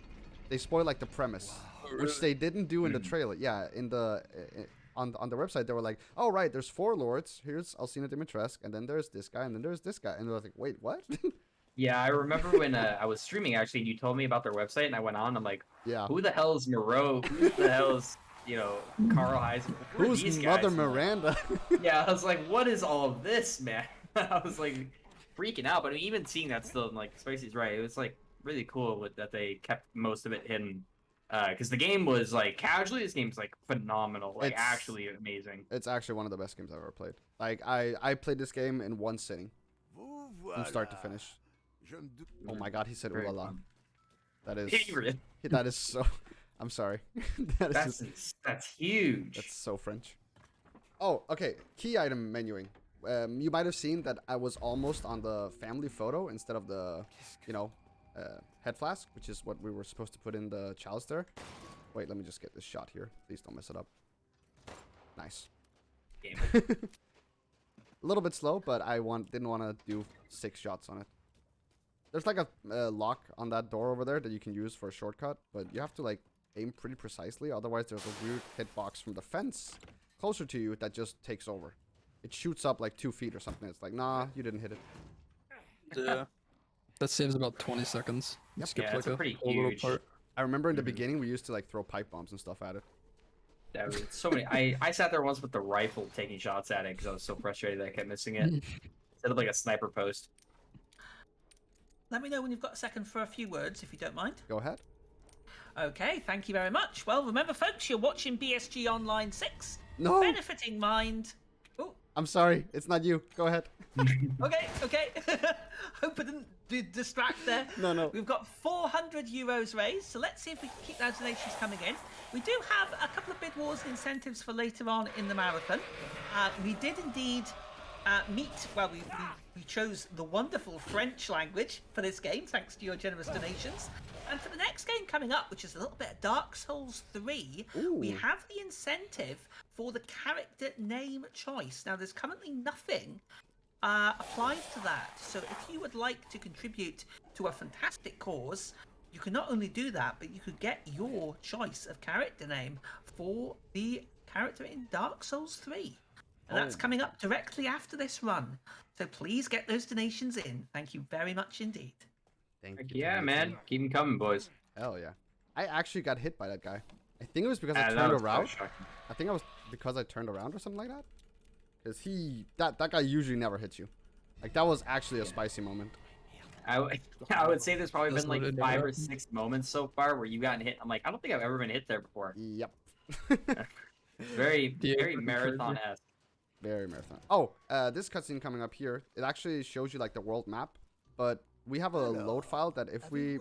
they spoiled like the premise, Oh, which really? they didn't do in the trailer. Yeah, in the on the website they were like, oh right, there's 4 lords. Here's Alcina Dimitrescu, and then there's this guy, and then there's this guy, and I was like, wait, what? Yeah, I remember when I was streaming actually, and you told me about their website, and I went on. I'm like, Yeah. who the hell is Moreau? Who the hell is Carl Heisen? Who are Who's these Mother guys? Miranda? Yeah, I was like, what is all of this, man? I was like freaking out. But even seeing that still, like Spicy's right, it was like really cool that they kept most of it hidden. Because the game was like casually, this game's like phenomenal, like It's- actually amazing. It's actually one of the best games I've ever played. Like I played this game in one sitting from start to finish. Oh my god, he said Very ooh la la. fun. That is Favorite. that is so. I'm sorry. that is just, That's huge. that's so French. Oh, okay. Key item menuing. You might have seen that I was almost on the family photo instead of the, head flask, which is what we were supposed to put in the chalice there. Wait, let me just get this shot here. Please don't mess it up. Nice. Game. A little bit slow, but I didn't want to do 6 shots on it. There's like a lock on that door over there that you can use for a shortcut, but you have to like aim pretty precisely. Otherwise, there's a weird hitbox from the fence closer to you that just takes over. It shoots up like 2 feet or something. It's like, nah, you didn't hit it. Yeah. That saves about 20 seconds. You Yep. skip Yeah, like it's a pretty whole little huge- part. I remember in the beginning we used to like throw pipe bombs and stuff at it. That was so many. I sat there once with the rifle taking shots at it because I was so frustrated that I kept missing it. Instead of like a sniper post. Let me know when you've got a second for a few words, if you don't mind. Go ahead. Okay, thank you very much. Well, remember, folks, you're watching BSG Online 6, No, benefiting mind. Oh, I'm sorry. It's not you. Go ahead. okay. Hope I didn't distract there. No. We've got 400 euros raised, so let's see if we can keep those donations coming in. We do have a couple of bid wars incentives for later on in the marathon. We did indeed we chose the wonderful French language for this game, thanks to your generous donations. And for the next game coming up, which is a little bit of Dark Souls 3, we Ooh. have the incentive for the character name choice. Now, there's currently nothing applied to that. So if you would like to contribute to a fantastic cause, you can not only do that, but you could get your choice of character name for the character in Dark Souls 3. And that's Oh. coming up directly after this run. So please get those donations in. Thank you very much indeed. Thank Heck you. yeah, Tony. man. Keep them coming, boys. Hell yeah. I actually got hit by that guy. I think it was because I That turned was around. shocking. I think it was because I turned around or something like that. Because that guy usually never hits you. Like that was actually a spicy moment. I would say there's probably That's been like what it 5 or is. 6 moments so far where you gotten hit. I'm like, I don't think I've ever been hit there before. Yep. Very, Yeah, very pretty marathon-esque. Very marathon. Oh, this cutscene coming up here, it actually shows you like the world map, but we have a load file that if we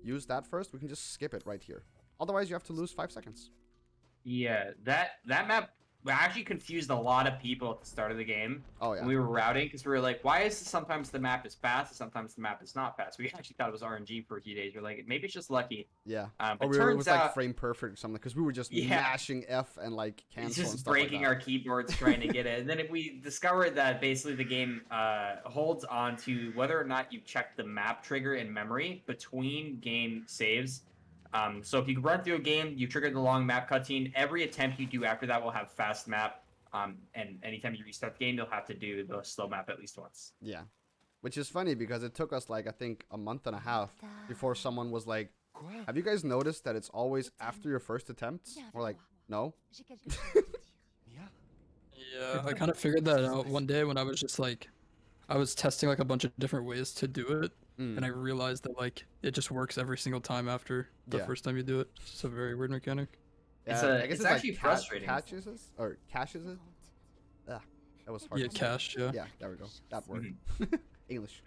use that first, we can just skip it right here. Otherwise, you have to lose 5 seconds. Yeah, that map actually confused a lot of people at the start of the game Oh yeah. when we were routing because we were like, why is sometimes the map is fast and sometimes the map is not fast? We actually thought it was RNG for a few days. We're like, maybe it's just lucky. Yeah. But Or it turns was like out frame perfect or something because we were just Yeah. mashing F and like cancel it's and just stuff like breaking that. our keyboards trying to get it. And then if we discovered that basically the game holds on to whether or not you check the map trigger in memory between game saves. So if you run through a game, you trigger the long map cutscene. Every attempt you do after that will have fast map. And anytime you restart the game, you'll have to do the slow map at least once. Yeah. Which is funny because it took us like I think a month and a half before someone was like, have you guys noticed that it's always after your first attempts? We're like, no. Yeah, I kind of figured that out one day when I was just like, I was testing like a bunch of different ways to do it, Mm. and I realized that like it just works every single time after the Yeah. first time you do it. It's just a very weird mechanic. I guess it's it's actually like frustrating. catches it or caches it. Ah, that was hard. Yeah, to say. cash. Yeah. Yeah, there we go. That word. English.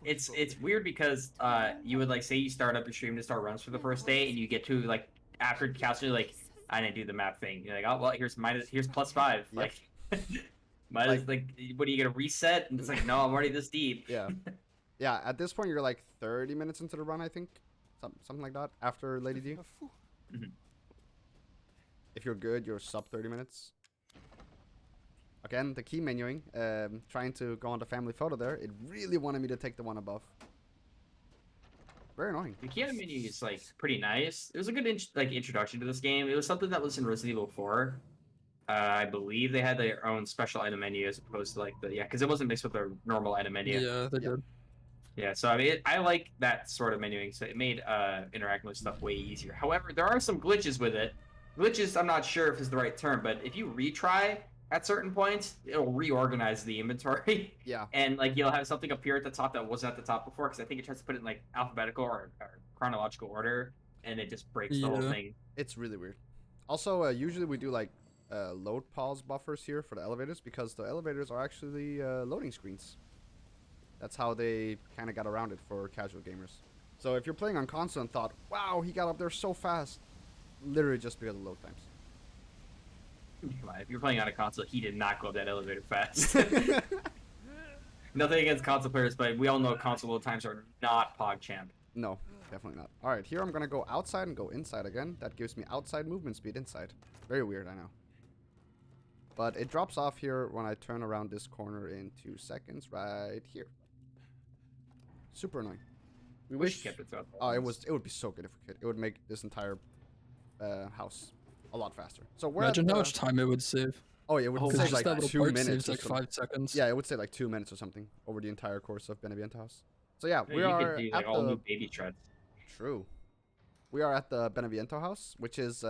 It's weird because you would like say you start up your stream to start runs for the first day, and you get to like after casting, you're like, I didn't do the map thing. You're like, oh well, here's +5. Yep. Like, minus like, what are you gonna reset? And it's like, no, I'm already this deep. Yeah. Yeah, at this point you're like 30 minutes into the run, I think. Something like that after Lady D. Mhm. If you're good, you're sub 30 minutes. Again, the key menuing, trying to go on the family photo there, it really wanted me to take the one above. Very annoying. The key item menu is like pretty nice. It was a good introduction to this game. It was something that was in Resident Evil 4. I believe they had their own special item menu as opposed to like because it wasn't mixed with their normal item menu. Yeah, they did. Yeah, so I mean, I like that sort of menuing. So it made interacting with stuff way easier. However, there are some glitches with it. Glitches, I'm not sure if is the right term, but if you retry at certain points, it'll reorganize the inventory. Yeah. And like you'll have something appear at the top that wasn't at the top before, because I think it tries to put it in like alphabetical or chronological order, and it just breaks the whole Yeah. thing. It's really weird. Also, usually we do like load pause buffers here for the elevators because the elevators are actually loading screens. That's how they kind of got around it for casual gamers. So if you're playing on console and thought, wow, he got up there so fast, literally just because of load times. Come on, if you're playing on a console, he did not go up that elevator fast. Nothing against console players, but we all know console load times are not PogChamp. No, definitely not. All right, here I'm going to go outside and go inside again. That gives me outside movement speed inside. Very weird, I know. But it drops off here when I turn around this corner in 2 seconds right here. Super annoying. We Wish wish... you kept it throughout. Oh, it would be so good if we could. It would make this entire house a lot faster. So we're Imagine at how the... much time it would save. Oh, yeah, it would Oh, Because save just like that little 2 part minutes. saves or like something. 5 seconds. Yeah, it would say like 2 minutes or something over the entire course of Beneviento House. So yeah, Yeah, we you are could do at like all the... new baby treads. True. We are at the Beneviento House, which is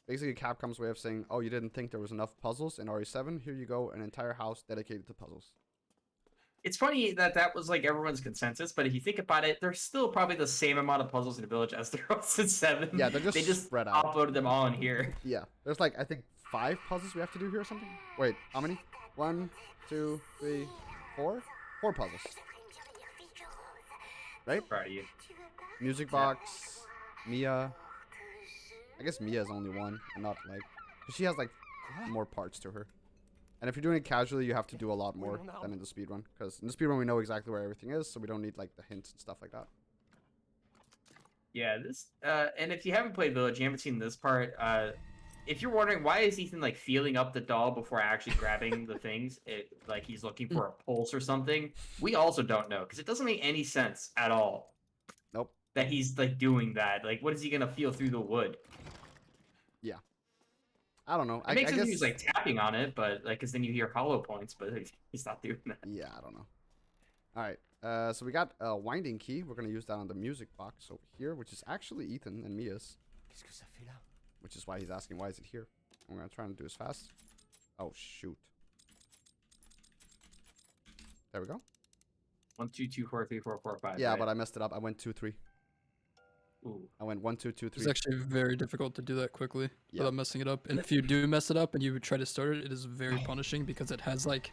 basically Capcom's way of saying, oh, you didn't think there was enough puzzles in RE7? Here you go, an entire house dedicated to puzzles. It's funny that that was like everyone's consensus, but if you think about it, there's still probably the same amount of puzzles in the village as there was in 7. Yeah, they're they just spread out. uploaded them all in here. Yeah, there's like, I think 5 puzzles we have to do here or something. Wait, how many? 1, 2, 3, 4? 4 puzzles. Right? Proud of you. Music box, Mia. I guess Mia is only one, and not like... 'cause she has like more parts to her. And if you're doing it casually, you have to do a lot more than in the speedrun. Because in the speedrun, we know exactly where everything is, so we don't need like the hints and stuff like that. Yeah, this and if you haven't played Village, you haven't seen this part, if you're wondering why is Ethan like feeling up the doll before actually grabbing the things, like he's looking for a pulse or something, we also don't know because it doesn't make any sense at all. Nope. That he's like doing that. Like, what is he gonna feel through the wood? Yeah. I don't know. It makes I sense guess... he's like tapping on it, but like, cause then you hear hollow points, but he's not doing that. Yeah, I don't know. Alright, so we got a winding key. We're going to use that on the music box over here, which is actually Ethan and Mia's. Qu'est-ce que ça fait là? Which is why he's asking, why is it here? I'm going to try and do this fast. Oh, shoot. There we go. 1, 2, 2, 4, 3, 4, 4, 5. Yeah, right? but I messed it up. I went 2, 3. Ooh. I went 1, 2, 2, 3. It's actually very difficult to do that quickly Yeah. without messing it up. And if you do mess it up and you try to start it, it is very punishing because it has like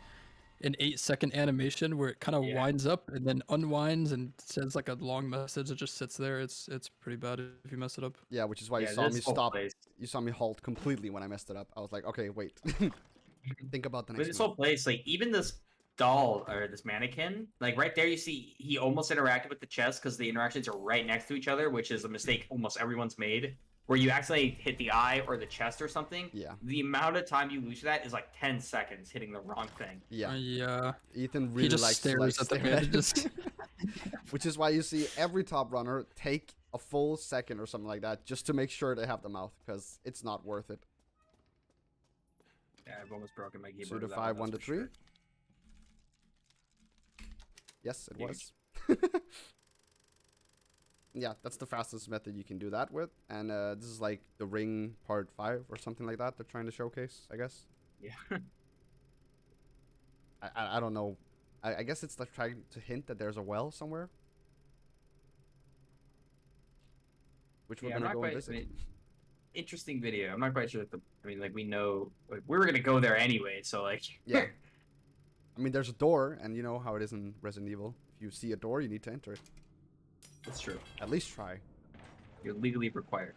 an 8-second animation where it kind of Yeah. winds up and then unwinds and says like a long message that just sits there. It's pretty bad if you mess it up. Yeah, which is why you Yeah, saw this me whole stop. place- You saw me halt completely when I messed it up. I was like, okay, wait. Think about the But next this move. whole place, like even this doll or this mannequin, like right there, you see he almost interacted with the chest because the interactions are right next to each other, which is a mistake almost everyone's made. Where you accidentally hit the eye or the chest or something. Yeah. The amount of time you lose for that is like 10 seconds hitting the wrong thing. Yeah. Yeah. Ethan He really just likes to stares at the stare at it. bandages. Which is why you see every top runner take a full second or something like that just to make sure they have the mouth, because it's not worth it. Yeah, I've almost broken my keyboard. 2 to with that 5, 1 one, to that's for 3. sure. Yes, it Yeah. was. Yeah, that's the fastest method you can do that with. And this is like the ring part 5 or something like that they're trying to showcase, I guess. Yeah. I don't know. I guess it's like trying to hint that there's a well somewhere. Which we're Yeah, I'm gonna not go and quite. visit. Interesting video. I'm not quite sure. Like we know, like, we were gonna go there anyway. So like, Yeah. I mean, there's a door, and you know how it is in Resident Evil. If you see a door, you need to enter it. that's true. At least try. You're legally required.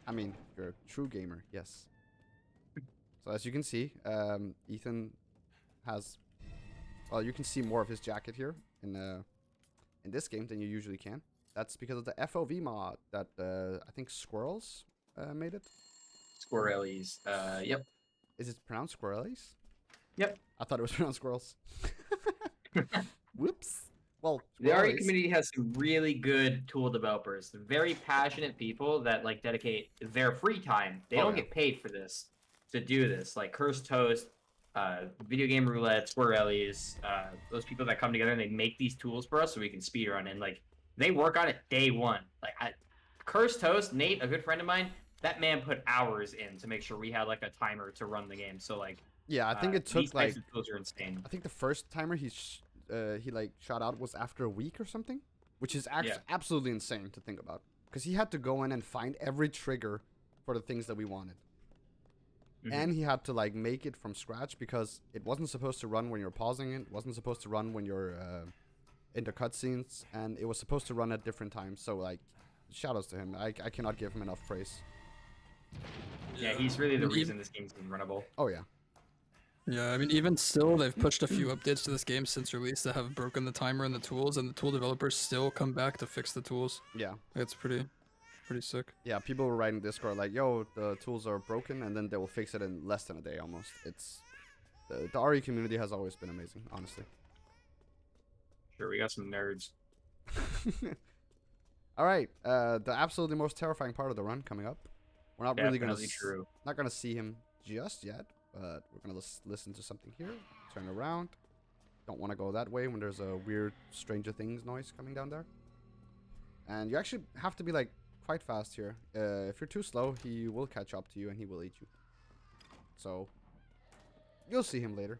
I mean, you're a true gamer, yes. So as you can see, Ethan has... Well, you can see more of his jacket here in this game than you usually can. That's because of the FOV mod that I think Squirrels made it. Squirrelies. Yep. Is it pronounced Squirrelies? Yep. I thought it was pronounced Squirrels. Whoops. Well, The RE Squirrelies. community has some really good tool developers. They're very passionate people that like dedicate their free time. They Oh, don't yeah. get paid for this to do this. Like Cursed Toast, Video Game Roulette, Squirrelies, those people that come together and they make these tools for us so we can speedrun. And like they work on it day one. Like Cursed Toast, Nate, a good friend of mine, that man put hours in to make sure we had like a timer to run the game. So like, Yeah, I think it took these like... types of tools are insane. I think the first timer he like shot out was after a week or something, which is Yeah. absolutely insane to think about. Because he had to go in and find every trigger for the things that we wanted. Mhm. And he had to like make it from scratch because it wasn't supposed to run when you're pausing it. It wasn't supposed to run when you're in the cutscenes, and it was supposed to run at different times. So like, shoutouts to him. I cannot give him enough praise. Yeah, he's really the I mean, reason this game's been runnable. Oh yeah. Yeah, I mean, even still, they've pushed a few updates to this game since release that have broken the timer and the tools, and the tool developers still come back to fix the tools. Yeah. It's pretty sick. Yeah, people were writing Discord like, yo, the tools are broken, and then they will fix it in less than a day almost. It's... The RE community has always been amazing, honestly. Sure, we got some nerds. All right, the absolutely most terrifying part of the run coming up. We're not really gonna Definitely true. not gonna see him just yet, but we're gonna listen to something here. Turn around. Don't want to go that way when there's a weird Stranger Things noise coming down there. And you actually have to be like quite fast here. If you're too slow, he will catch up to you and he will eat you. So you'll see him later.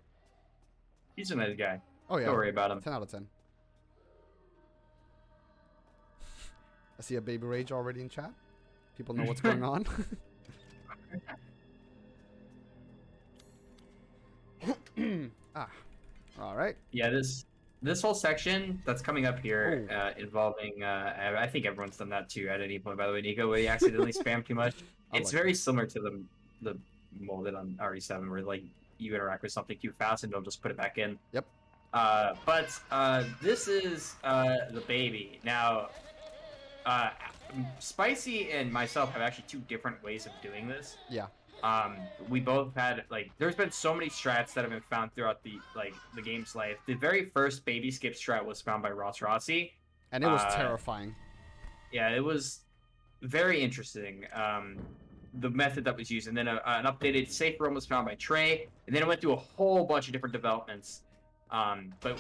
He's a nice guy. Oh yeah, Don't worry about him. 10 out of 10. I see a baby rage already in chat. People know what's going on. Ah, all right. Yeah, this whole section that's coming up here involving I think everyone's done that too at any point. By the way, Nico, where you accidentally spam too much. I It's like very similar to the molded on RE7 where like you interact with something too fast and don't just put it back in. Yep. But this is the baby. Now, Spicy and myself have actually two different ways of doing this. Yeah. We both had like there's been so many strats that have been found throughout the game's life. The very first baby skip strat was found by Ross Rossi. And it was terrifying. Yeah, it was very interesting. The method that was used, and then an updated safe room was found by Trey, and then it went through a whole bunch of different developments. But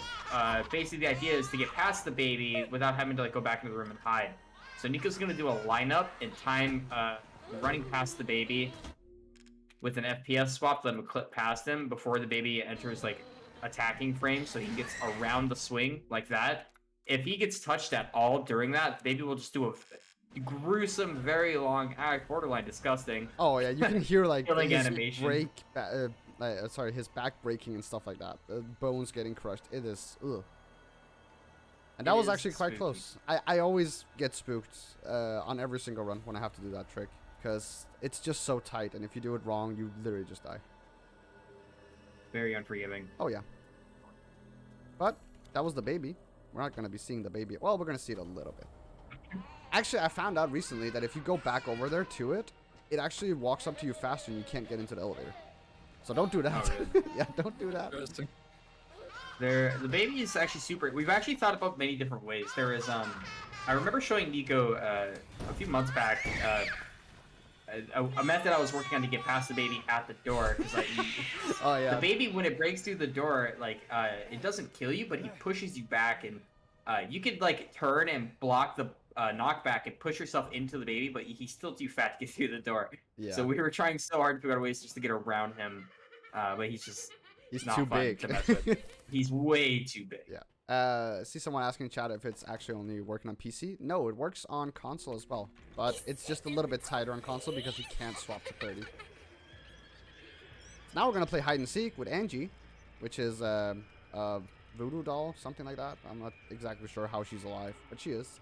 basically the idea is to get past the baby without having to like go back into the room and hide. So Nico's gonna do a lineup in time, running past the baby with an FPS swap, let him clip past him before the baby enters like attacking frame, so he gets around the swing like that. If he gets touched at all during that, baby will just do a gruesome, very long, borderline disgusting. Oh yeah, you can hear like Killing his animation. sorry, his back breaking and stuff like that. The bones getting crushed. It is ugh. And that It was is actually quite spooky. close. I always get spooked on every single run when I have to do that trick. Because it's just so tight, and if you do it wrong, you literally just die. Very unforgiving. Oh, yeah. But that was the baby. We're not going to be seeing the baby. Well, we're going to see it a little bit. Actually, I found out recently that if you go back over there to it, it actually walks up to you faster and you can't get into the elevator. So don't do that. Oh, really? Yeah, don't do that. Interesting. The baby is actually super. We've actually thought about many different ways. There is I remember showing Nico a few months back a method I was working on to get past the baby at the door because like Oh, yeah. the baby when it breaks through the door like it doesn't kill you but he pushes you back and you could like turn and block the knockback and push yourself into the baby but he's still too fat to get through the door. Yeah. So we were trying so hard to figure out ways just to get around him, but he's just He's not too fun big. to mess with. He's way too big. Yeah. See someone asking in chat if it's actually only working on PC. No, it works on console as well. But it's just a little bit tighter on console because you can't swap to 30. So now we're going to play hide and seek with Angie, which is a voodoo doll, something like that. I'm not exactly sure how she's alive, but she is.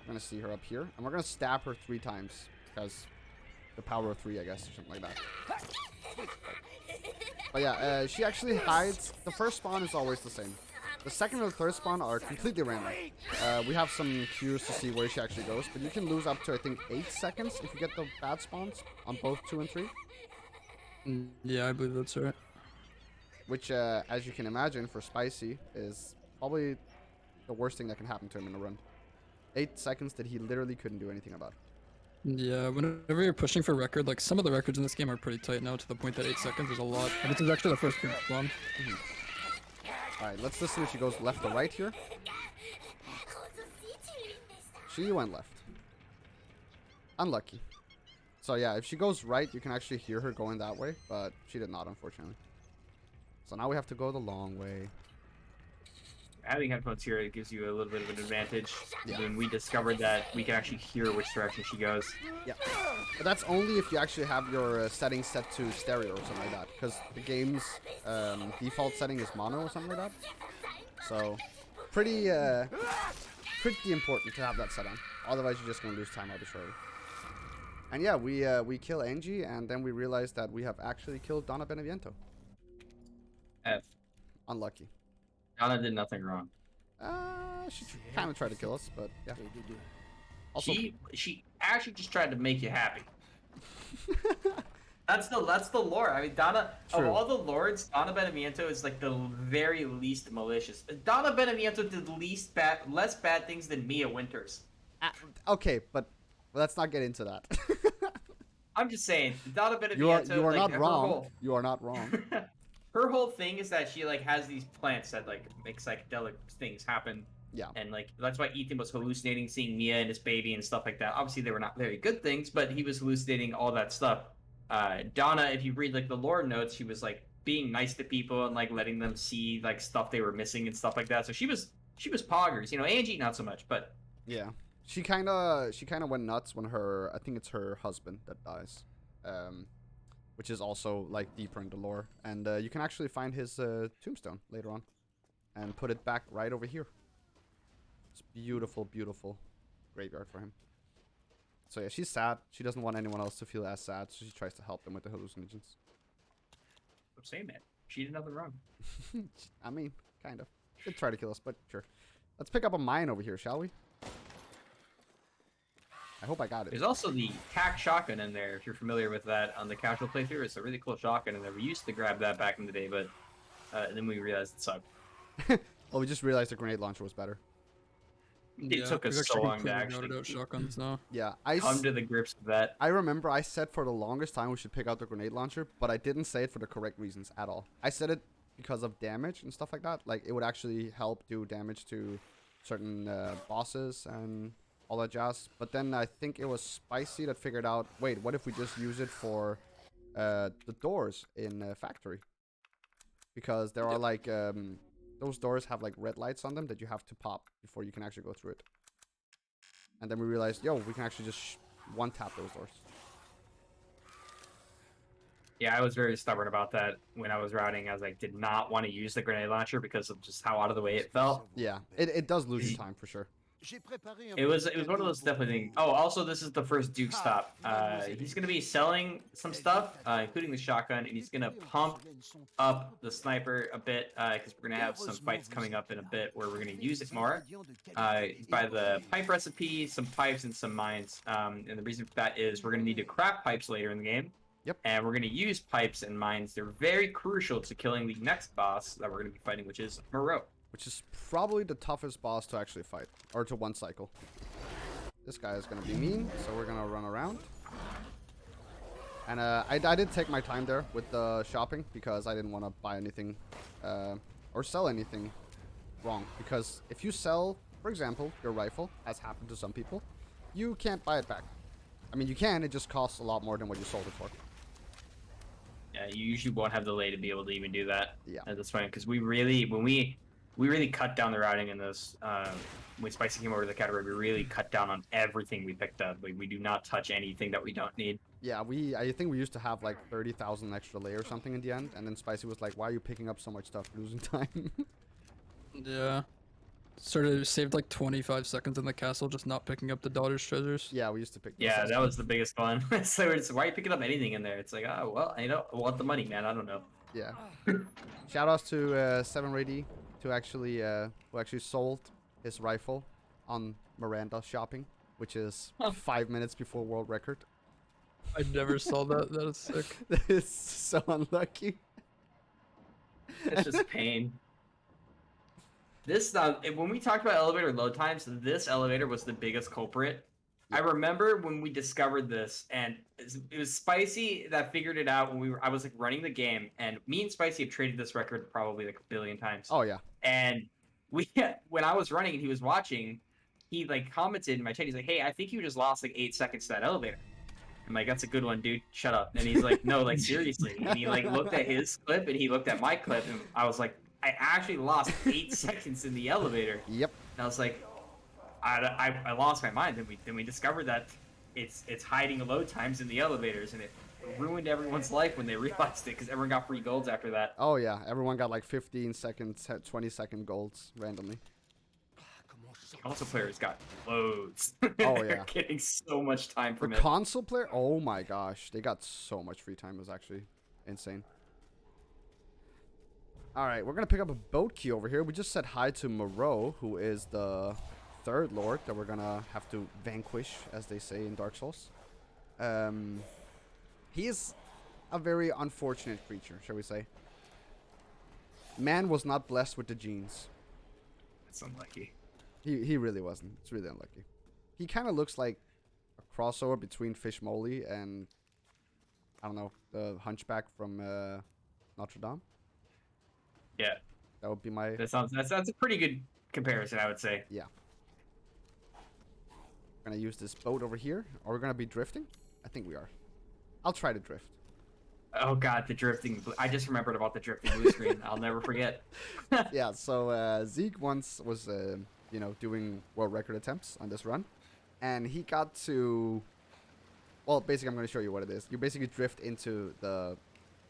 We're going to see her up here. And we're going to stab her 3 times because the power of 3, I guess, or something like that. But yeah, she actually hides. The first spawn is always the same. The second and the third spawn are completely random. We have some cues to see where she actually goes, but you can lose up to, I think, 8 seconds if you get the bad spawns on both 2 and 3. Yeah, I believe that's right. Which, as you can imagine, for Spicy, is probably the worst thing that can happen to him in a run. 8 seconds that he literally couldn't do anything about. Yeah, whenever you're pushing for record, like some of the records in this game are pretty tight now to the point that 8 seconds is a lot. And this is actually the first group spawn. Alright, let's listen if she goes left or right here. She went left. Unlucky. So yeah, if she goes right, you can actually hear her going that way, but she did not, unfortunately. So now we have to go the long way. Having headphones here, it gives you a little bit of an advantage. Yeah. When we discovered that we can actually hear which direction she goes. Yeah. But that's only if you actually have your settings set to stereo or something like that. Because the game's default setting is mono or something like that. So, pretty important to have that set on. Otherwise, you're just going to lose time arbitrarily. And yeah, we kill Angie, and then we realize that we have actually killed Donna Beneviento. F. Unlucky. Donna did nothing wrong. She kind of tried to kill us, but yeah. Also, She actually just tried to make you happy. That's the lore. I mean, Donna, True. of all the lords, Donna Beneviento is like the very least malicious. Donna Beneviento did less bad things than Mia Winters. okay, but let's not get into that. I'm just saying, Donna you are Beneviento. not her wrong. whole- You are not wrong. Her whole thing is that she like has these plants that like make psychedelic things happen. Yeah. And like that's why Ethan was hallucinating seeing Mia and his baby and stuff like that. Obviously they were not very good things, but he was hallucinating all that stuff. Donna, if you read like the lore notes, she was like being nice to people and like letting them see like stuff they were missing and stuff like that. So she was poggers, you know. Angie not so much, but Yeah. She kind of went nuts when I think it's her husband that dies. Which is also like deeper in the lore, and you can actually find his tombstone later on and put it back right over here. It's beautiful, beautiful graveyard for him. So yeah, she's sad. She doesn't want anyone else to feel as sad, so she tries to help them with the hallucinogens. I'm saying, man, she did nothing wrong. I mean, kind of. Did try to kill us, but sure. Let's pick up a mine over here, shall we? I hope I got it. There's also the tack shotgun in there, if you're familiar with that on the casual playthrough. It's a really cool shotgun in there. We used to grab that back in the day, but then we realized it sucked. Oh, we just realized the grenade launcher was better. It took us we've so long to completely actually routed out shotguns now. Yeah, come to the grips with that. I remember I said for the longest time we should pick out the grenade launcher, but I didn't say it for the correct reasons at all. I said it because of damage and stuff like that. Like, it would actually help do damage to certain bosses and all that jazz. But then I think it was Spicy that figured out, wait, what if we just use it for the doors in Factory? Because there are like, those doors have like red lights on them that you have to pop before you can actually go through it. And then we realized, yo, we can actually just one-tap those doors. Yeah, I was very stubborn about that when I was routing. I was like, did not want to use the grenade launcher because of just how out of the way it felt. Yeah, it does lose you time for sure. It was one of those definitely things. Oh, also this is the first Duke stop. He's gonna be selling some stuff, including the shotgun, and he's gonna pump up the sniper a bit because we're gonna have some fights coming up in a bit where we're gonna use it more. By the pipe recipe, some pipes and some mines. And the reason for that is we're gonna need to craft pipes later in the game. Yep. And we're gonna use pipes and mines. They're very crucial to killing the next boss that we're gonna be fighting, which is Moreau. Which is probably the toughest boss to actually fight. Or to one cycle. This guy is going to be mean, so we're going to run around. And I did take my time there with the shopping, because I didn't want to buy anything or sell anything wrong. Because if you sell, for example, your rifle, as happened to some people, you can't buy it back. I mean, you can, it just costs a lot more than what you sold it for. Yeah, you usually won't have the lay to be able to even do that. Yeah. At this point, because we really, when we really cut down the routing in this. When Spicy came over to the category, we really cut down on everything we picked up. Like we do not touch anything that we don't need. Yeah, I think we used to have like 30,000 extra lay or something in the end, and then Spicy was like, "Why are you picking up so much stuff, losing time?" Yeah. Sort of saved like 25 seconds in the castle just not picking up the daughter's treasures. Yeah, we used to pick. Those Yeah, up. that was the biggest one. So it's why are you picking up anything in there? It's like, oh well, I want the money, man. I don't know. Yeah. Shout outs to 7 Rady who actually sold his rifle on Miranda shopping, which is 5 minutes before world record. I never saw that. That is sick. That is so unlucky. It's just pain. This when we talked about elevator load times, this elevator was the biggest culprit. I remember when we discovered this, and it was Spicy that figured it out when I was like running the game, and me and Spicy have traded this record probably like a billion times. Oh yeah. And when I was running and he was watching, he like commented in my chat. He's like, "Hey, I think you just lost like 8 seconds to that elevator." I'm like, "That's a good one, dude. Shut up." And he's like, "No, like seriously." And he like looked at his clip and he looked at my clip, and I was like, "I actually lost 8 seconds in the elevator." Yep. And I was like, I lost my mind. Then we discovered that it's hiding load times in the elevators, and it ruined everyone's life when they realized it because everyone got free golds after that. Oh yeah, everyone got like 15 seconds, 20-second golds randomly. Console players got loads. Oh They're yeah, getting so much time the from it. console player. Oh my gosh, they got so much free time. It was actually insane. All right, we're gonna pick up a boat key over here. We just said hi to Moreau, who is the third lord that we're gonna have to vanquish, as they say in Dark Souls. He is a very unfortunate creature, shall we say. Man was not blessed with the genes. That's unlucky. He really wasn't. It's really unlucky. He kind of looks like a crossover between Fish Moley and, I don't know, the Hunchback from Notre Dame. Yeah, That would be my... that's a pretty good comparison, I would say. Yeah. We're gonna use this boat over here. Are we gonna be drifting? I think we are. I'll try to drift. Oh god, the drifting! I just remembered about the drifting blue screen. I'll never forget. Yeah, so Zeke once was, doing world record attempts on this run. And he got to... Well, basically, I'm going to show you what it is. You basically drift into the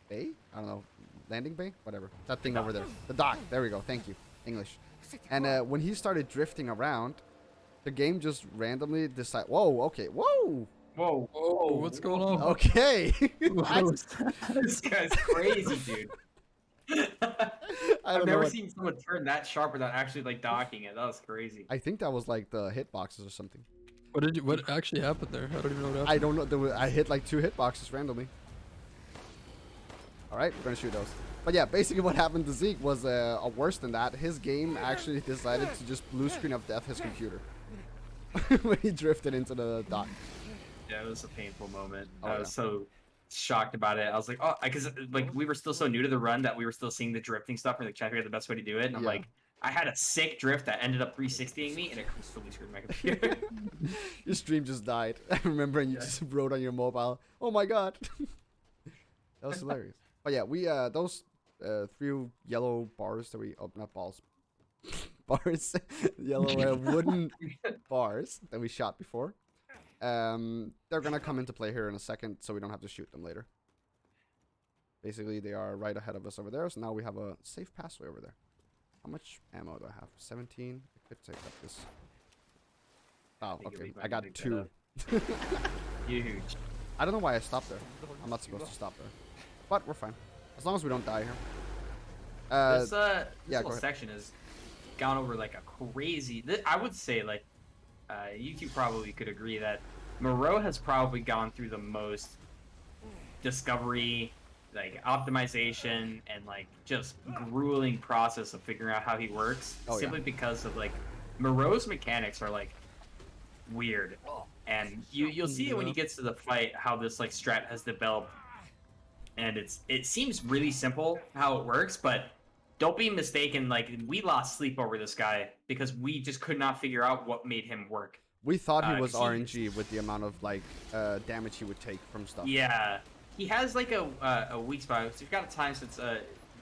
bay? I don't know. Landing bay? Whatever. That thing over there. The dock. There we go. Thank you. English. And when he started drifting around, the game just randomly decided... Whoa, okay. Whoa! Whoa! Oh, what's going on? Okay. What was that? This guy's crazy, dude. I've never seen someone turn that sharp without actually like docking it. That was crazy. I think that was like the hitboxes or something. What actually happened there? I don't even know what happened. I don't know. I hit like 2 hitboxes randomly. All right, we're gonna shoot those. But yeah, basically what happened to Zeke was worse than that. His game actually decided to just blue screen of death his computer when he drifted into the dock. Yeah, it was a painful moment. Oh, I was so shocked about it. I was like, oh, because like we were still so new to the run that we were still seeing the drifting stuff and like trying to figure out the best way to do it. And I'm like, I had a sick drift that ended up 360ing me, and it completely screwed my computer. Your stream just died. I remember, and you just wrote on your mobile, "Oh my god." That was hilarious. But yeah, we those 3 yellow bars that we not balls bars yellow wooden bars that we shot before. They're gonna come into play here in a second, so we don't have to shoot them later. Basically, they are right ahead of us over there, so now we have a safe passway over there. How much ammo do I have? 17? I could take up this. Oh, okay. I got 2. Huge. I don't know why I stopped there. I'm not supposed to stop there. But we're fine. As long as we don't die here. This yeah, whole section has gone over like a crazy... I would say, like, you two probably could agree that Moreau has probably gone through the most discovery, like optimization, and like just grueling process of figuring out how he works. Simply because of like Moreau's mechanics are like weird, and you'll see it when he gets to the fight how this like strat has developed, and it seems really simple how it works, but don't be mistaken, like we lost sleep over this guy because we just could not figure out what made him work. We thought he was RNG with the amount of like damage he would take from stuff. Yeah, he has like a weak spot. So we've got a time since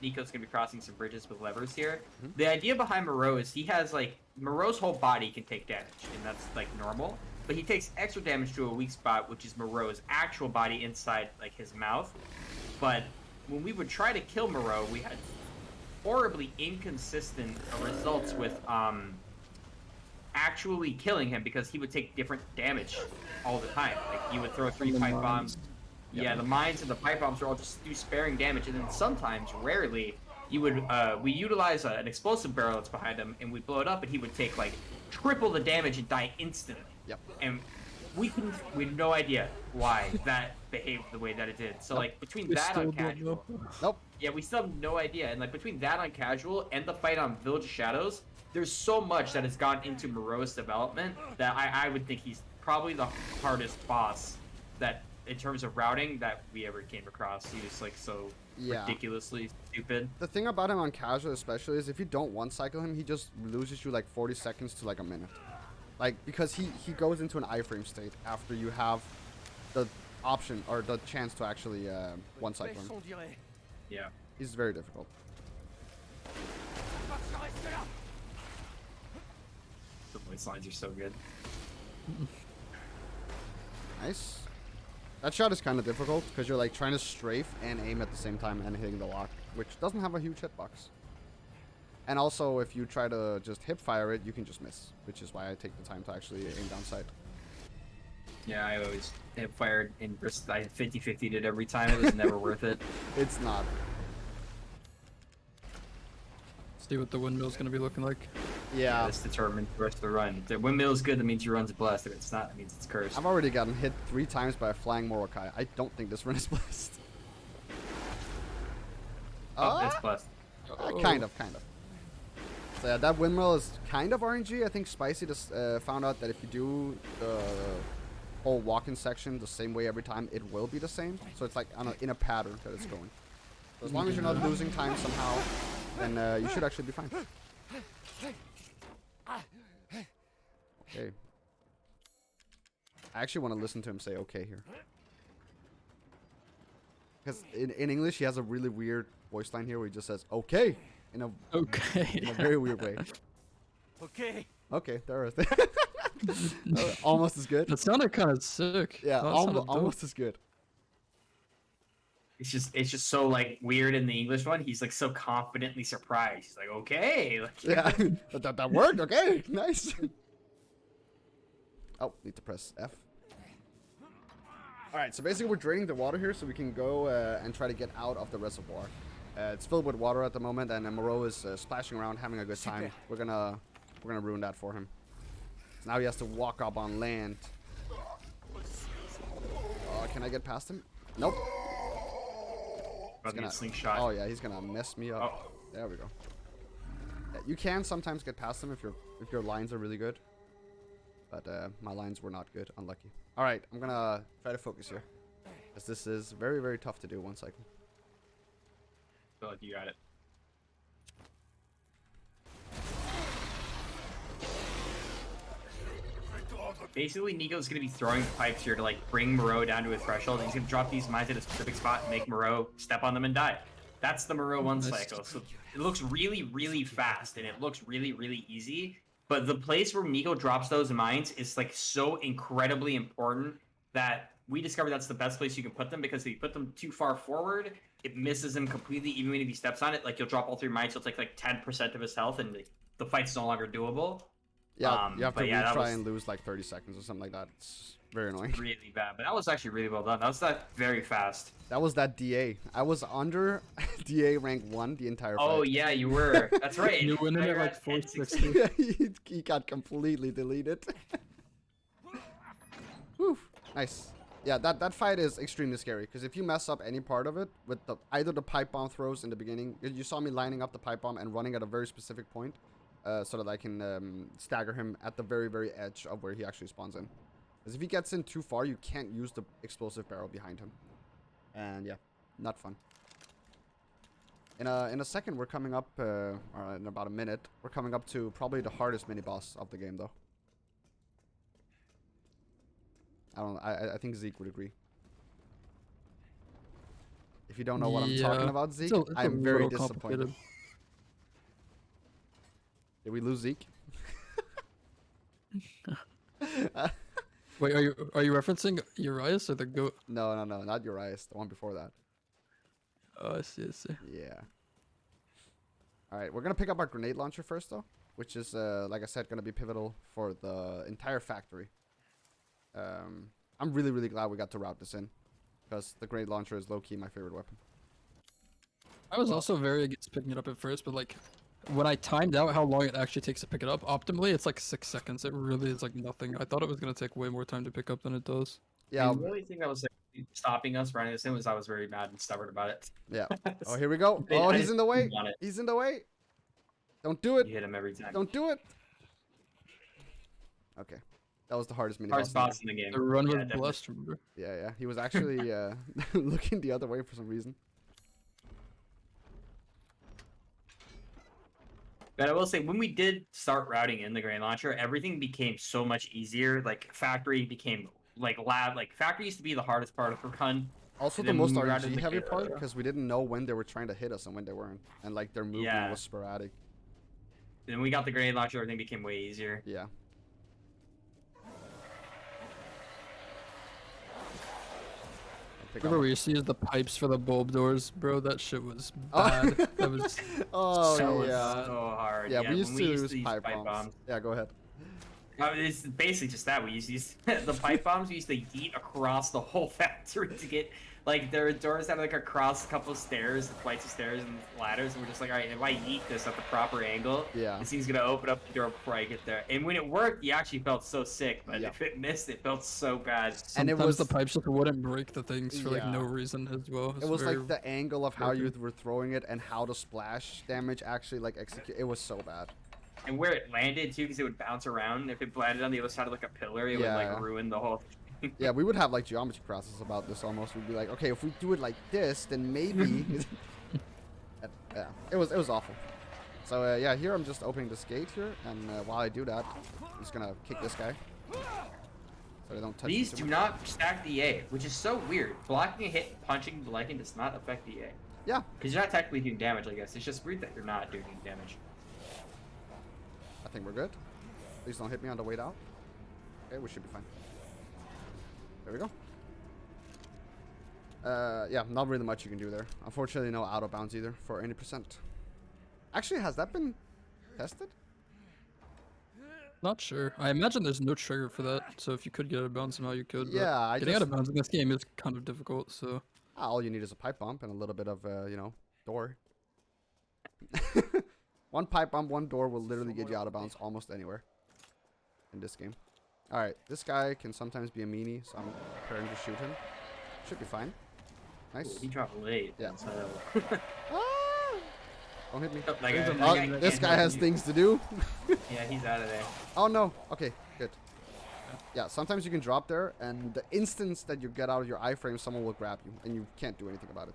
Nico's gonna be crossing some bridges with levers here. Mhm. The idea behind Moreau is he has like Moreau's whole body can take damage, and that's like normal. But he takes extra damage to a weak spot, which is Moreau's actual body inside like his mouth. But when we would try to kill Moreau, we had horribly inconsistent results with actually killing him because he would take different damage all the time. Like he would throw 3 the pipe mines. bombs. Yeah, the mines and the pipe bombs are all just do sparing damage, and then sometimes, rarely, you would we utilize an explosive barrel that's behind him, and we blow it up, and he would take like triple the damage and die instantly. Yep. And we had no idea why that behaved the way that it did. So like between We that still on don't know. casual, Nope. yeah, we still have no idea. And like between that on casual and the fight on Village of Shadows, there's so much that has gone into Moreau's development that I would think he's probably the hardest boss that in terms of routing that we ever came across. He was like so Yeah. ridiculously stupid. The thing about him on casual especially is if you don't one cycle him, he just loses you like 40 seconds to like a minute. Like, because he goes into an iframe state after you have the option or the chance to actually one cycle him. Yeah. He's very difficult. The voice lines are so good. Nice. That shot is kind of difficult because you're like trying to strafe and aim at the same time and hitting the lock, which doesn't have a huge hitbox. And also, if you try to just hip fire it, you can just miss, which is why I take the time to actually aim down sight. Yeah, I always hip fired in risk. I 50-50'd it every time. It was never worth it. It's not. See what the windmill's gonna be looking like. Yeah. This determines the rest of the run. If the windmill is good, that means your run's blessed. If it's not, that means it's cursed. I've already gotten hit 3 times by a flying Morokai. I don't think this run is blessed. Oh, it's blessed. Kind of. So yeah, that windmill is kind of RNG. I think Spicy just found out that if you do the whole walk-in section the same way every time, it will be the same. So it's like in a pattern that it's going. So as long as you're not losing time somehow, then you should actually be fine. Okay. I actually want to listen to him say okay here. Because in English, he has a really weird voice line here where he just says okay in a Okay. very weird way. Okay. Okay, there is. Almost as good. That sounded kind of sick. Yeah, That sounded dope. almost as good. It's just so like weird in the English one. He's like so confidently surprised. He's like, okay. Like, Yeah, that worked. Okay, nice. Oh, need to press F. All right, so basically we're draining the water here so we can go and try to get out of the reservoir. It's filled with water at the moment, and Moreau is splashing around, having a good time. We're gonna ruin that for him. So now he has to walk up on land. Can I get past him? Nope. about to get a slingshot. Oh yeah, he's gonna mess me up. Oh. There we go. Yeah, you can sometimes get past him if your lines are really good. But my lines were not good. Unlucky. All right, I'm gonna try to focus here, because this is very, very tough to do one cycle. I feel like you got it. Basically, Nico's going to be throwing pipes here to like bring Moreau down to a threshold. And he's going to drop these mines at a specific spot and make Moreau step on them and die. That's the Moreau one cycle. So it looks really, really fast and it looks really, really easy. But the place where Nico drops those mines is like so incredibly important that we discovered that's the best place you can put them, because if you put them too far forward, it misses him completely. Even if he steps on it, like you'll drop all 3 mines, so it's like 10% of his health, and the fight's no longer doable. Yeah, you have to but yeah, that retry was- and lose like 30 seconds or something like that. It's very annoying. Really bad, but that was actually really well done. That was very fast. That was that DA. I was under DA rank 1 the entire fight. Oh yeah, you were. That's right. You went in You're at like at 1060. 460. he got completely deleted. Whew. Nice. Yeah, that fight is extremely scary, because if you mess up any part of it with either the pipe bomb throws in the beginning, you saw me lining up the pipe bomb and running at a very specific point, so that I can stagger him at the very, very edge of where he actually spawns in. Because if he gets in too far, you can't use the explosive barrel behind him. And yeah, not fun. In a second, we're coming up, or in about a minute, we're coming up to probably the hardest mini boss of the game, though. I think Zeke would agree. If you don't know what I'm talking about, Zeke, it's I a am very little disappointed. complicated. Did we lose Zeke? Wait, are you referencing Urias or the goat? No, not Urias. The one before that. Oh, I see. Yeah. All right, we're gonna pick up our grenade launcher first, though, which is, like I said, gonna be pivotal for the entire factory. I'm really glad we got to route this in, because the grenade launcher is low-key my favorite weapon. I was also very against picking it up at first, but like when I timed out how long it actually takes to pick it up optimally, it's like 6 seconds. It really is like nothing. I thought it was gonna take way more time to pick up than it does. Yeah, The only thing that was like, stopping us running this in was I was very mad and stubborn about it. yeah. Oh, here we go. Then Oh, I he's in the way. want it. He's in the way. Don't do it. You hit him every time. Don't do it. Okay. That was the hardest mini Hardest boss. boss in the game. The run Yeah, was definitely. blessed, remember? Yeah. He was actually looking the other way for some reason. But I will say, when we did start routing in the grenade launcher, everything became so much easier. Like factory became like lab. Like factory used to be the hardest part of the run. Also, And the then most we routed RNG the heavy gate- part, because we didn't know when they were trying to hit us and when they weren't, and like their movement Yeah. was sporadic. Then we got the grenade launcher, everything became way easier. Yeah. Pick Remember up- where you see the pipes for the bulb doors, bro? That shit was Oh. bad. That was Oh so yeah. So hard. Yeah, we used when to use use pipe bombs. Yeah, go ahead. It's basically just that. We used to use the pipe bombs. We used to yeet across the whole factory to get, like, there were doors that like across a couple of stairs, flights of stairs and ladders, and we're just like, all right, if I yeet this at the proper angle, Yeah. this thing's gonna open up the door before I get there. And when it worked, you actually felt so sick, but Yeah. if it missed, it felt so bad. And it sometimes the was- pipes just wouldn't break the things for like no Yeah. reason as well. It was very- like the angle of how you broken. were throwing it and how the splash damage actually like execute. It was so bad. And where it landed too, because it would bounce around. If it landed on the other side of like a pillar, it would Yeah. like ruin the whole. Yeah, we would have like geometry classes about this almost. We'd be like, okay, if we do it like this, then maybe. Yeah, it was awful. So yeah, here I'm just opening this gate here, and while I do that, I'm just gonna kick this guy. So they don't touch me These too do much. not stack the A, which is so weird. Blocking a hit, punching the lightning does not affect the A. Yeah, Because you're not technically doing damage, I guess. It's just weird that you're not doing damage. I think we're good. Please don't hit me on the way out. Okay, we should be fine. There we go. Yeah, not really much you can do there. Unfortunately, no out of bounds either for any percent. Actually, has that been tested? Not sure. I imagine there's no trigger for that. So if you could get out of bounds somehow, you could. but Yeah, I getting out of just- bounds in this game is kind of difficult. So All you need is a pipe bump and a little bit of, you know, door. One pipe bump, one door will literally get you out of bounds almost anywhere in this game. Alright, this guy can sometimes be a meanie, so I'm preparing to shoot him. Should be fine. Nice. He dropped late. Yeah. So... Ah! Don't hit me. Oh, that guy- that Oh, guy this can't guy help has you. things to do. Yeah, he's out of there. Oh no. Okay, good. Yeah, sometimes you can drop there, and the instance that you get out of your iframe, someone will grab you, and you can't do anything about it.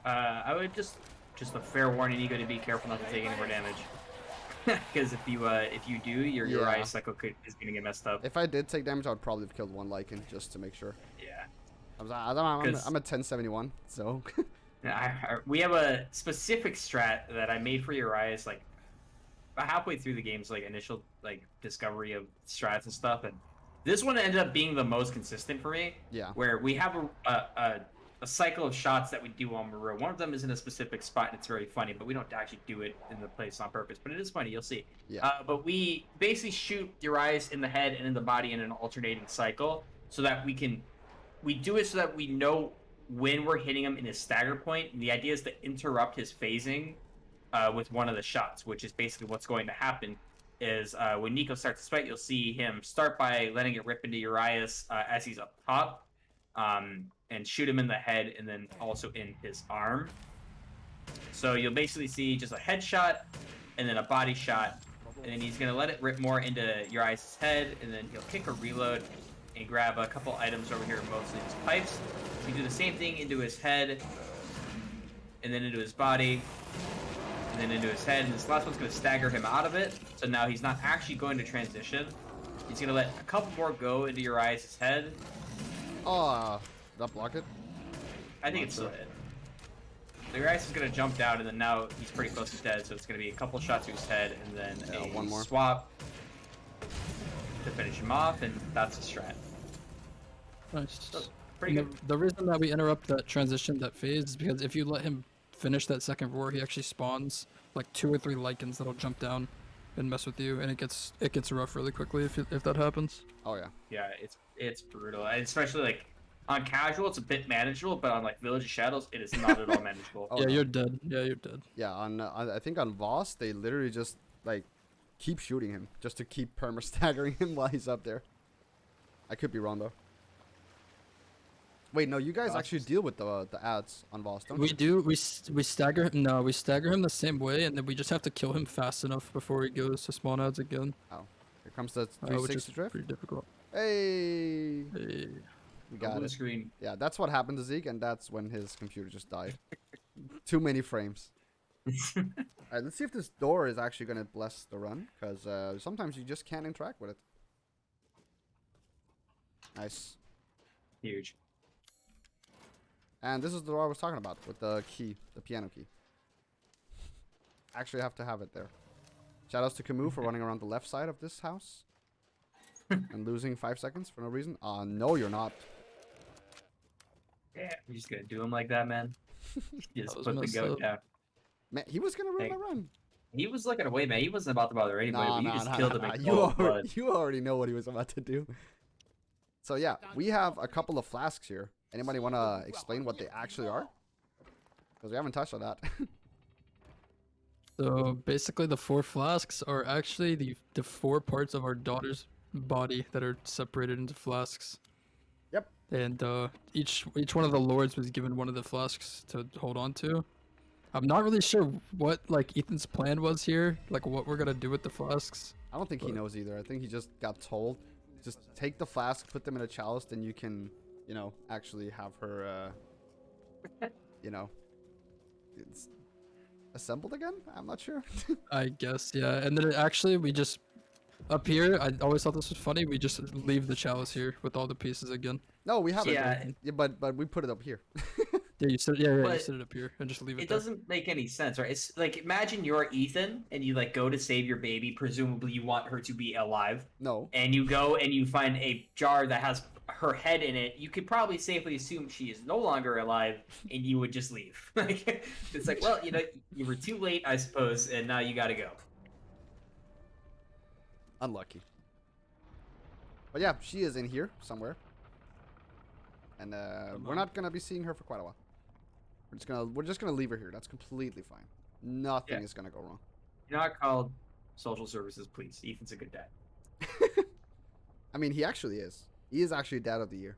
I would just a fair warning, Ego, to be careful not to take any more damage. Because if you do, your Yeah. eye cycle is gonna get messed up. If I did take damage, I would probably have killed one Lycan just to make sure. Yeah. I'm at 1071, so. We have a specific strat that I made for Urias, like halfway through the game's like initial like discovery of strats and stuff, and this one ended up being the most consistent for me. Yeah. Where we have a cycle of shots that we do on Maru. One of them is in a specific spot, and it's very funny, but we don't actually do it in the place on purpose. But it is funny, you'll see. Yeah. But we basically shoot Urias in the head and in the body in an alternating cycle, so that we do it so that we know when we're hitting him in his stagger point. And the idea is to interrupt his phasing with one of the shots, which is basically what's going to happen. Is when Nico starts to sweat, you'll see him start by letting it rip into Urias as he's up top, and shoot him in the head, and then also in his arm. So you'll basically see just a headshot, and then a body shot, and then he's gonna let it rip more into Urias' head, and then he'll kick a reload and grab a couple items over here, mostly his pipes. We do the same thing into his head, and then into his body, and then into his head, and this last one's going to stagger him out of it, so now he's not actually going to transition. He's going to let a couple more go into Urias' head. Oh, did that block it? I think it's still hit. The Urias is gonna jump down, and then now he's pretty close to dead, so it's gonna be a couple shots to his head, and then one more swap to finish him off, and that's a strat. Nice. So, pretty good. The reason that we interrupt that transition, that phase, is because if you let him finish that second roar, he actually spawns like 2 or 3 lichens that'll jump down and mess with you, and it gets rough really quickly if that happens. Oh yeah. Yeah, it's brutal, and especially like on casual, it's a bit manageable, but on like Village of Shadows, it is not at all manageable. Oh, yeah, no. you're dead. Yeah, you're dead. Yeah, on I think on Voss they literally just like keep shooting him just to keep perma staggering him while he's up there. I could be wrong though. Wait, no, you guys actually deal with the ads on Voss, don't We you? do. We stagger him. No, we stagger him the same way, and then we just have to kill him fast enough before he goes to spawn ads again. Oh, here comes the Which is 360 drift. pretty difficult. Hey, Hey. we got Blue it. screen. Yeah, that's what happened to Zeke, and that's when his computer just died. Too many frames. All right, let's see if this door is actually gonna bless the run, because sometimes you just can't interact with it. Nice. Huge. And this is the door I was talking about with the key, the piano key. Actually have to have it there. Shoutouts to Camus for running around the left side of this house. And losing 5 seconds for no reason. No, you're not. Yeah, we're just gonna do him like that, man. Just was put the messed goat up. down. Man, he was gonna ruin Hey. my run. He was looking away, man. He wasn't about to bother anybody, but you just killed him in You cold blood. already, you already know what he was about to do. So yeah, we have a couple of flasks here. Anybody want to explain what they actually are? Because we haven't touched on that. So basically, the 4 flasks are actually the 4 parts of our daughter's body that are separated into flasks. Yep. And each one of the lords was given one of the flasks to hold on to. I'm not really sure what like Ethan's plan was here, like what we're gonna do with the flasks. I don't think he knows either. I think he just got told, just take the flask, put them in a chalice, then you can, you know, actually have her, you know, it's assembled again? I'm not sure. I guess, yeah. And then actually, we just up here. I always thought this was funny. We just leave the chalice here with all the pieces again. No, we have Yeah. it. Yeah, but we put it up here. Yeah, you said you But set it up here and just leave it It there. doesn't make any sense, right? It's like imagine you're Ethan and you like go to save your baby. Presumably, you want her to be alive, No. and you go and you find a jar that has her head in it. You could probably safely assume she is no longer alive, and you would just leave. Like it's like, well, you know, you were too late, I suppose, and now you got to go. Unlucky. But yeah, she is in here somewhere. And we're not gonna be seeing her for quite a while. We're just gonna leave her here. That's completely fine. Nothing Yeah. is gonna go wrong. You're not called social services, please. Ethan's a good dad. I mean, he actually is. He is actually dad of the year.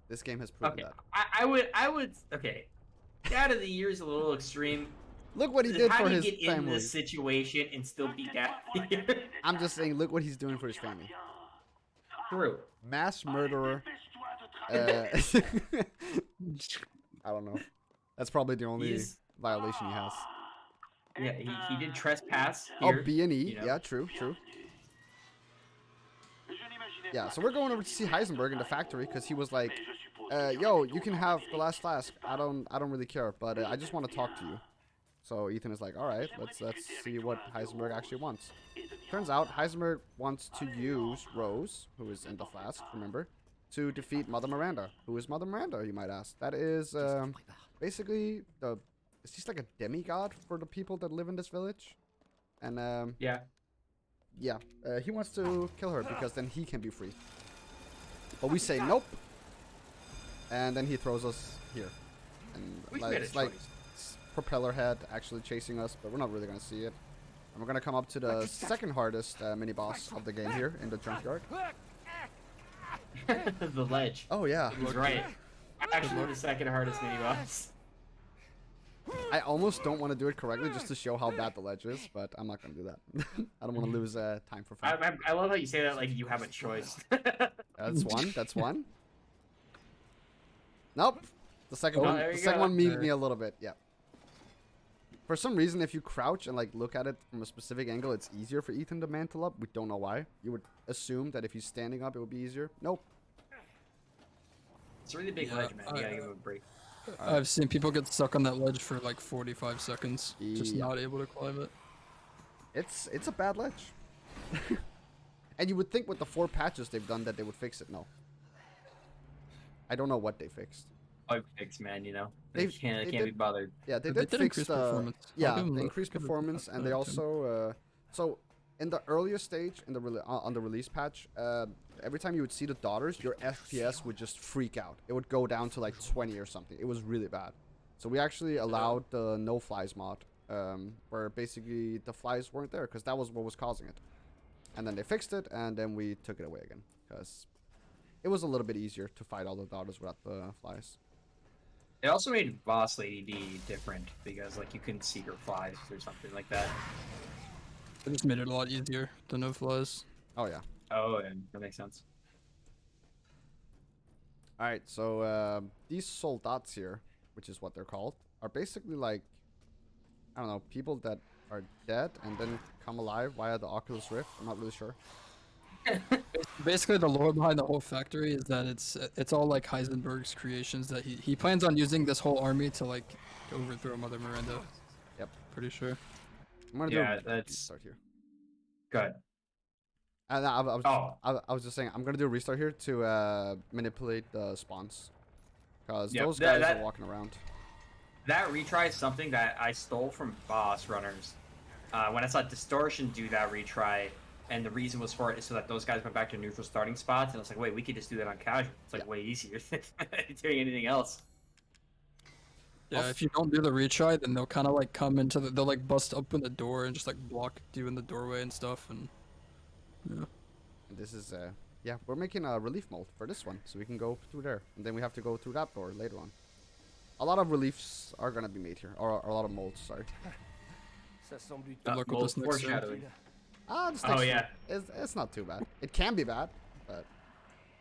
This game has proven Okay, that. I would. Okay, dad of the year is a little extreme. Look what he did How for do you his get in family. this situation and still be dad of the year? I'm just saying, look what he's doing for his family. True. Mass murderer. I don't know. That's probably the only He's- violation he has. Yeah, he did trespass Oh, here. B&E. you know. Yeah, true. Yeah, so we're going over to see Heisenberg in the factory because he was like, "Yo, you can have the last flask. I don't really care, but I just want to talk to you." So Ethan is like, "All right, let's see what Heisenberg actually wants." Turns out Heisenberg wants to use Rose, who is in the flask, remember, to defeat Mother Miranda. Who is Mother Miranda, you might ask? That is basically she's like a demigod for the people that live in this village, and Yeah. yeah, he wants to kill her because then he can be free. But we say nope, and then he throws us here, and We like, made a it's like choice. propeller head actually chasing us, but we're not really gonna see it. And we're gonna come up to the second hardest mini boss of the game here in the junkyard. The ledge. Oh yeah, He's right. Actually, the second hardest mini boss. I almost don't want to do it correctly just to show how bad the ledge is, but I'm not gonna do that. I don't want to lose time for fun. I love how you say that like you have a choice. That's one. That's one. Nope. The second Oh, one. there The you second go. one memed me a little bit. Yeah. For some reason, if you crouch and like look at it from a specific angle, it's easier for Ethan to mantle up. We don't know why. You would assume that if he's standing up, it would be easier. Nope. It's a really big Yeah, ledge, man. You gotta give him a break. I've seen people get stuck on that ledge for like 45 seconds, just Yeah. not able to climb it. It's a bad ledge. And you would think with the 4 patches they've done that they would fix it. No. I don't know what they fixed. Bug fix, man. You know, they They can't did- be bothered. Yeah, they They did did fix increase the performance. I'll yeah, give 'em they the- increased give it performance, and they to 'em. also so in the earlier stage in the on the release patch, every time you would see the daughters, your FPS would just freak out. It would go down to like 20 or something. It was really bad. So we actually allowed the no flies mod, where basically the flies weren't there because that was what was causing it. And then they fixed it, and then we took it away again because it was a little bit easier to fight all the daughters without the flies. They also made Boss Lady D different because like you couldn't see her flies or something like that. They just made it a lot easier to no flies. Oh yeah. Oh, and that makes sense. All right, so these soldats here, which is what they're called, are basically like, I don't know, people that are dead and then come alive via the Oculus Rift. I'm not really sure. Basically, the lore behind the whole factory is that it's all like Heisenberg's creations. That he plans on using this whole army to like overthrow Mother Miranda. Yep. Pretty sure. I'm gonna Yeah, do that's- restart here. Good. And Oh. I was just saying, I'm gonna do a restart here to manipulate the spawns, because Yep, those that- guys that- are walking around. That retry is something that I stole from boss runners. When I saw Distortion do that retry, and the reason was for it is so that those guys went back to neutral starting spots, and I was like, wait, we could just do that on casual. It's like Yeah. way easier than doing anything else. Yeah, if you don't do the retry, then they'll kind of like come into they'll like bust open the door and just like block you in the doorway and stuff. And yeah, And this is yeah, we're making a relief mold for this one, so we can go through there, and then we have to go through that door later on. A lot of reliefs are gonna be made here, or a lot of molds. Sorry. Ça semble Good luck with Mold this next round. foreshadowing. This Oh, next yeah. one it's not too bad. It can be bad, but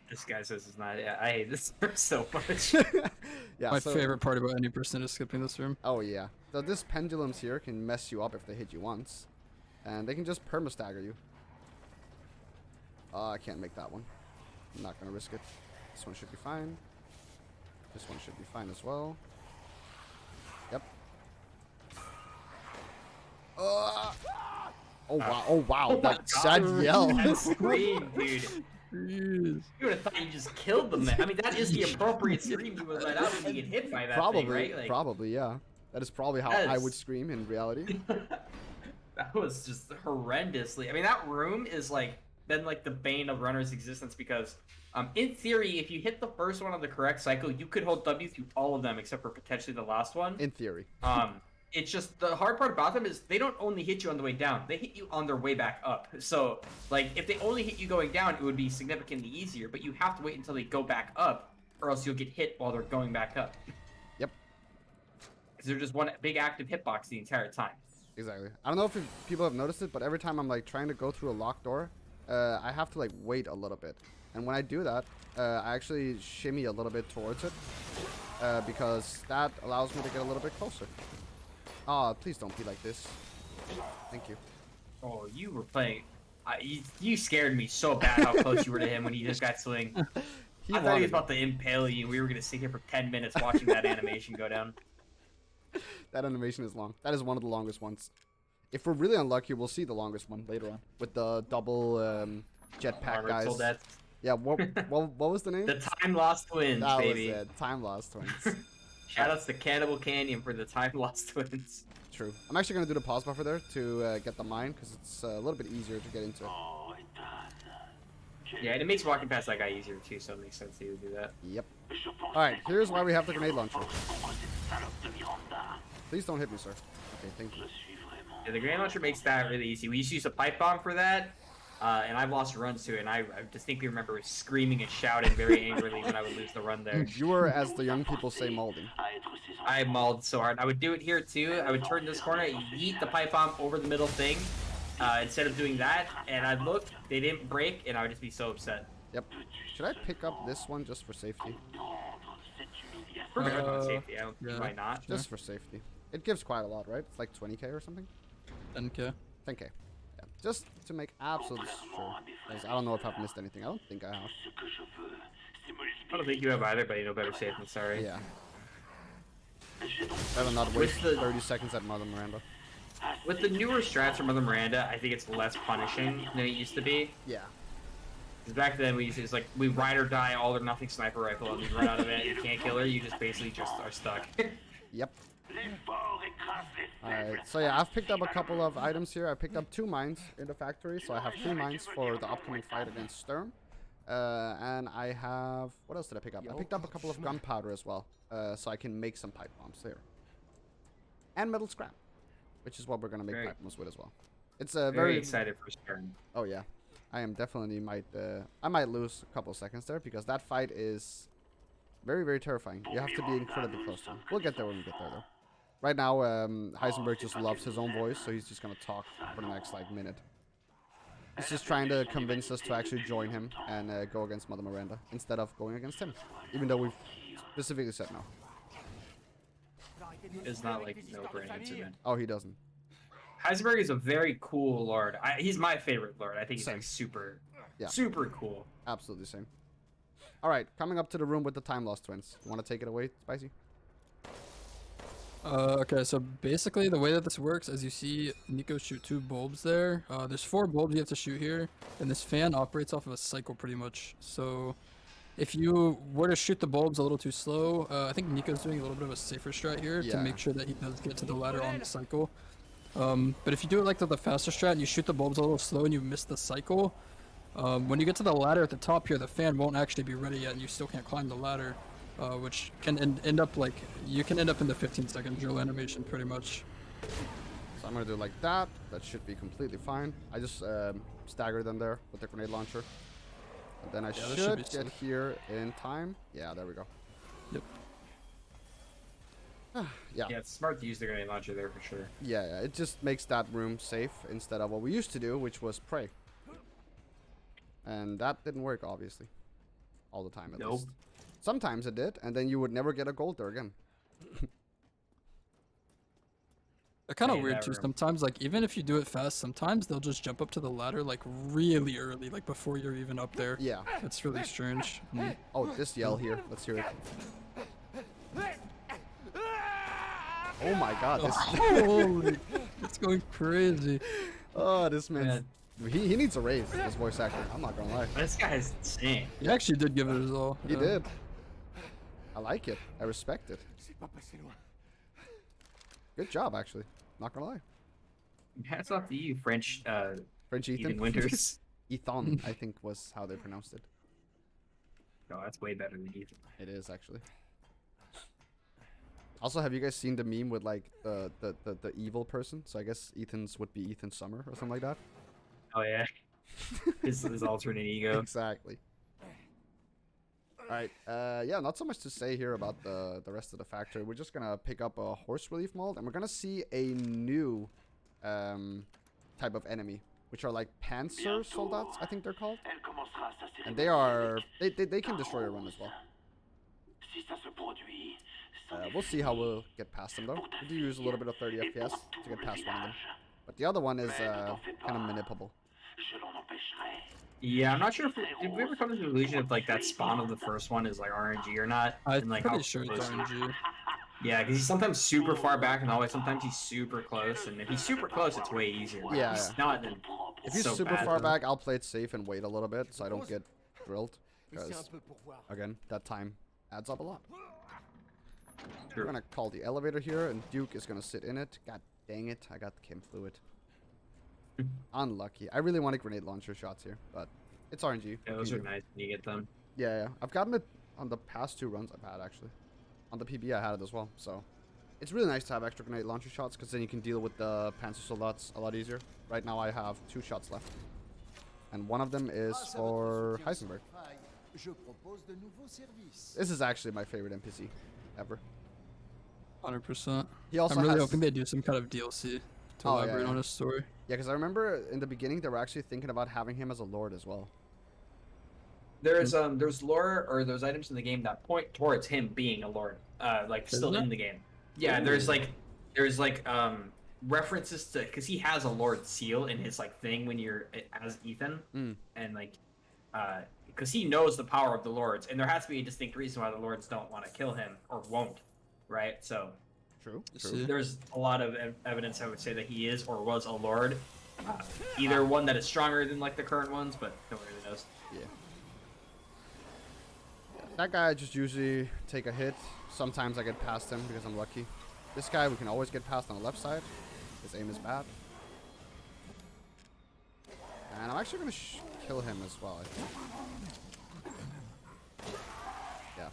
This guy says it's not. Yeah, I hate this so much. yeah. my so- favorite part about any person is skipping this room. Oh yeah. So this pendulums here can mess you up if they hit you once, and they can just perma stagger you. I can't make that one. I'm not gonna risk it. This one should be fine. This one should be fine as well. Yep. Oh wow! Oh wow! Oh my That sad God. yell. That scream, dude. Jeez. You would have thought you just killed the man. I mean, that is the appropriate scream you would let out when you get hit by that Probably, thing, right? Like, probably, yeah. That is probably how That I is- would scream in reality. that was just horrendously. I mean, that room is like been like the bane of runner's existence because, in theory, if you hit the first one on the correct cycle, you could hold W through all of them except for potentially the last one. In theory. It's just the hard part about them is they don't only hit you on the way down; they hit you on their way back up. So, like, if they only hit you going down, it would be significantly easier. But you have to wait until they go back up, or else you'll get hit while they're going back up. Yep. Because they're just one big active hitbox the entire time. Exactly. I don't know if people have noticed it, but every time I'm like trying to go through a locked door, I have to like wait a little bit. And when I do that, I actually shimmy a little bit towards it, because that allows me to get a little bit closer. Ah, please don't be like this. Thank you. Oh, you were playing. You scared me so bad how close you were to him when he just got swing. He I thought he wanted was about to impale you, and we were gonna sit here for 10 minutes watching that animation go down. That animation is long. That is one of the longest ones. If we're really unlucky, we'll see the longest one later on with the double jetpack Armored guys. Soldats. Yeah. What was the name? The Time Lost Twins, that baby. was it. Time Lost Twins. Shoutouts to Cannibal Canyon for the Time Lost Twins. True. I'm actually gonna do the pause buffer there to get the mine because it's a little bit easier to get into. Yeah, and it makes walking past that guy easier too, so it makes sense to do that. Yep. All right. Here's why we have the grenade launcher. Please don't hit me, sir. Okay. Thank you. Yeah, the grenade launcher makes that really easy. We used to use a pipe bomb for that, and I've lost runs to it, and I distinctly remember screaming and shouting very angrily when I would lose the run there. You were, as the young people say, molding. I mauled so hard. I would do it here too. I would turn this corner, yeet the pipe bomb over the middle thing, instead of doing that, and I'd look, they didn't break, and I would just be so upset. Yep. Should I pick up this one just for safety? For marathon safety, I don't yeah. why not. Just for safety. It gives quite a lot, right? It's like 20k or something? 10k. 10k. Yeah. Just to make absolute sure. 'Cause I don't know if I've missed anything. I don't think I have. I don't think you have either, but you know better safe than sorry. Yeah. Better not waste 30 seconds at Mother Miranda. With the newer strats from Mother Miranda, I think it's less punishing than it used to be. Yeah. Because back then we used to just like we ride or die, all or nothing sniper rifle, and you run out of it, you can't kill her, you just basically just are stuck. Yep. Alright, so yeah, I've picked up a couple of items here. I picked up 2 mines in the factory, so I have 3 mines for the upcoming fight against Sturm. And I have... What else did I pick up? I picked up a couple of gunpowder as well, so I can make some pipe bombs there. And metal scrap, which is what we're going to make pipe bombs with as well. It's a very excited for Sturm. Oh yeah, I am definitely I might lose a couple of seconds there because that fight is very, very terrifying. You have to be incredibly close to him. We'll get there when we get there though. Right now, Heisenberg just loves his own voice, so he's just gonna talk for the next like minute. He's just trying to convince us to actually join him and go against Mother Miranda instead of going against him, even though we've specifically said no. It's not like no for an incident. Oh, he doesn't. Heisenberg is a very cool lord. He's my favorite lord. I think he's like super cool. Absolutely same. All right, coming up to the room with the time lost twins. Want to take it away, Spicy? Okay, so basically the way that this works, as you see Nico shoot 2 bulbs there, there's 4 bulbs you have to shoot here, and this fan operates off of a cycle pretty much. So if you were to shoot the bulbs a little too slow, I think Nico's doing a little bit of a safer strat here to make sure that he does get to the ladder on the cycle. But if you do it like the faster strat and you shoot the bulbs a little slow and you miss the cycle, when you get to the ladder at the top here, the fan won't actually be ready yet and you still can't climb the ladder. Which can end up like, you can end up in the 15-second drill animation pretty much. So I'm gonna do it like that. That should be completely fine. I just staggered them there with the grenade launcher. And then I should get here in time. Yeah, there we go. Yep. Yeah, it's smart to use the grenade launcher there for sure. Yeah, it just makes that room safe instead of what we used to do, which was pray. And that didn't work, obviously. All the time, at least. Sometimes it did, and then you would never get a gold there again. They're kind of weird too. Sometimes, like, even if you do it fast, sometimes they'll just jump up to the ladder, like, really early, like, before you're even up there. Yeah. It's really strange. Oh, this yell here. Let's hear it. Oh my god, this... Holy, it's going crazy. Oh, this man... He needs a raise, this voice actor. I'm not gonna lie. This guy's insane. He actually did give it his all. He did. I like it. I respect it. Good job, actually. Not gonna lie. Hats off to you, French Ethan Winters. Ethan, I think was how they pronounced it. No, that's way better than Ethan. It is, actually. Also, have you guys seen the meme with like the evil person? So I guess Ethan's would be Ethan Summer or something like that. Oh yeah, his alternate ego. Exactly. All right. Yeah, not so much to say here about the rest of the factory. We're just gonna pick up a horse relief mold, and we're gonna see a new type of enemy, which are like Panzer Soldats, I think they're called. And they can destroy a run as well. We'll see how we'll get past them though. We do use a little bit of 30 FPS to get past one of them. But the other one is kind of manipulable. Yeah, I'm not sure if we ever come to the conclusion if like that spawn of the first one is like RNG or not. I'm like, pretty sure it's RNG. Yeah, because he's sometimes super far back and always sometimes he's super close, and if he's super close, it's way easier. Yeah. If he's not, then if he's so super bad, far back, I'll play it safe and wait a little bit so I don't get drilled. Because again, that time adds up a lot. We're gonna call the elevator here, and Duke is gonna sit in it. God dang it, I got the chem fluid. Unlucky. I really wanted grenade launcher shots here, but it's RNG. Yeah, those are nice when you get them. Yeah, I've gotten it on the past 2 runs I've had, actually. On the PB I had it as well, so... It's really nice to have extra grenade launcher shots, because then you can deal with the Panzer Soldats a lot easier. Right now I have 2 shots left. And one of them is for Heisenberg. This is actually my favorite NPC ever. 100%. He also I'm really has... hoping they do some kind of DLC to elaborate on his story. Yeah, because I remember in the beginning they were actually thinking about having him as a lord as well. There's lore or those items in the game that point towards him being a lord, like still in the game. Yeah, there's like references to, because he has a lord seal in his like thing when you're as Ethan, and like because he knows the power of the lords, and there has to be a distinct reason why the lords don't want to kill him or won't, right? So True. See. there's a lot of evidence I would say that he is or was a lord, either one that is stronger than like the current ones, but no one really knows. Yeah. That guy I just usually take a hit. Sometimes I get past him because I'm lucky. This guy we can always get past on the left side. His aim is bad. And I'm actually going to kill him as well, I think. Yeah.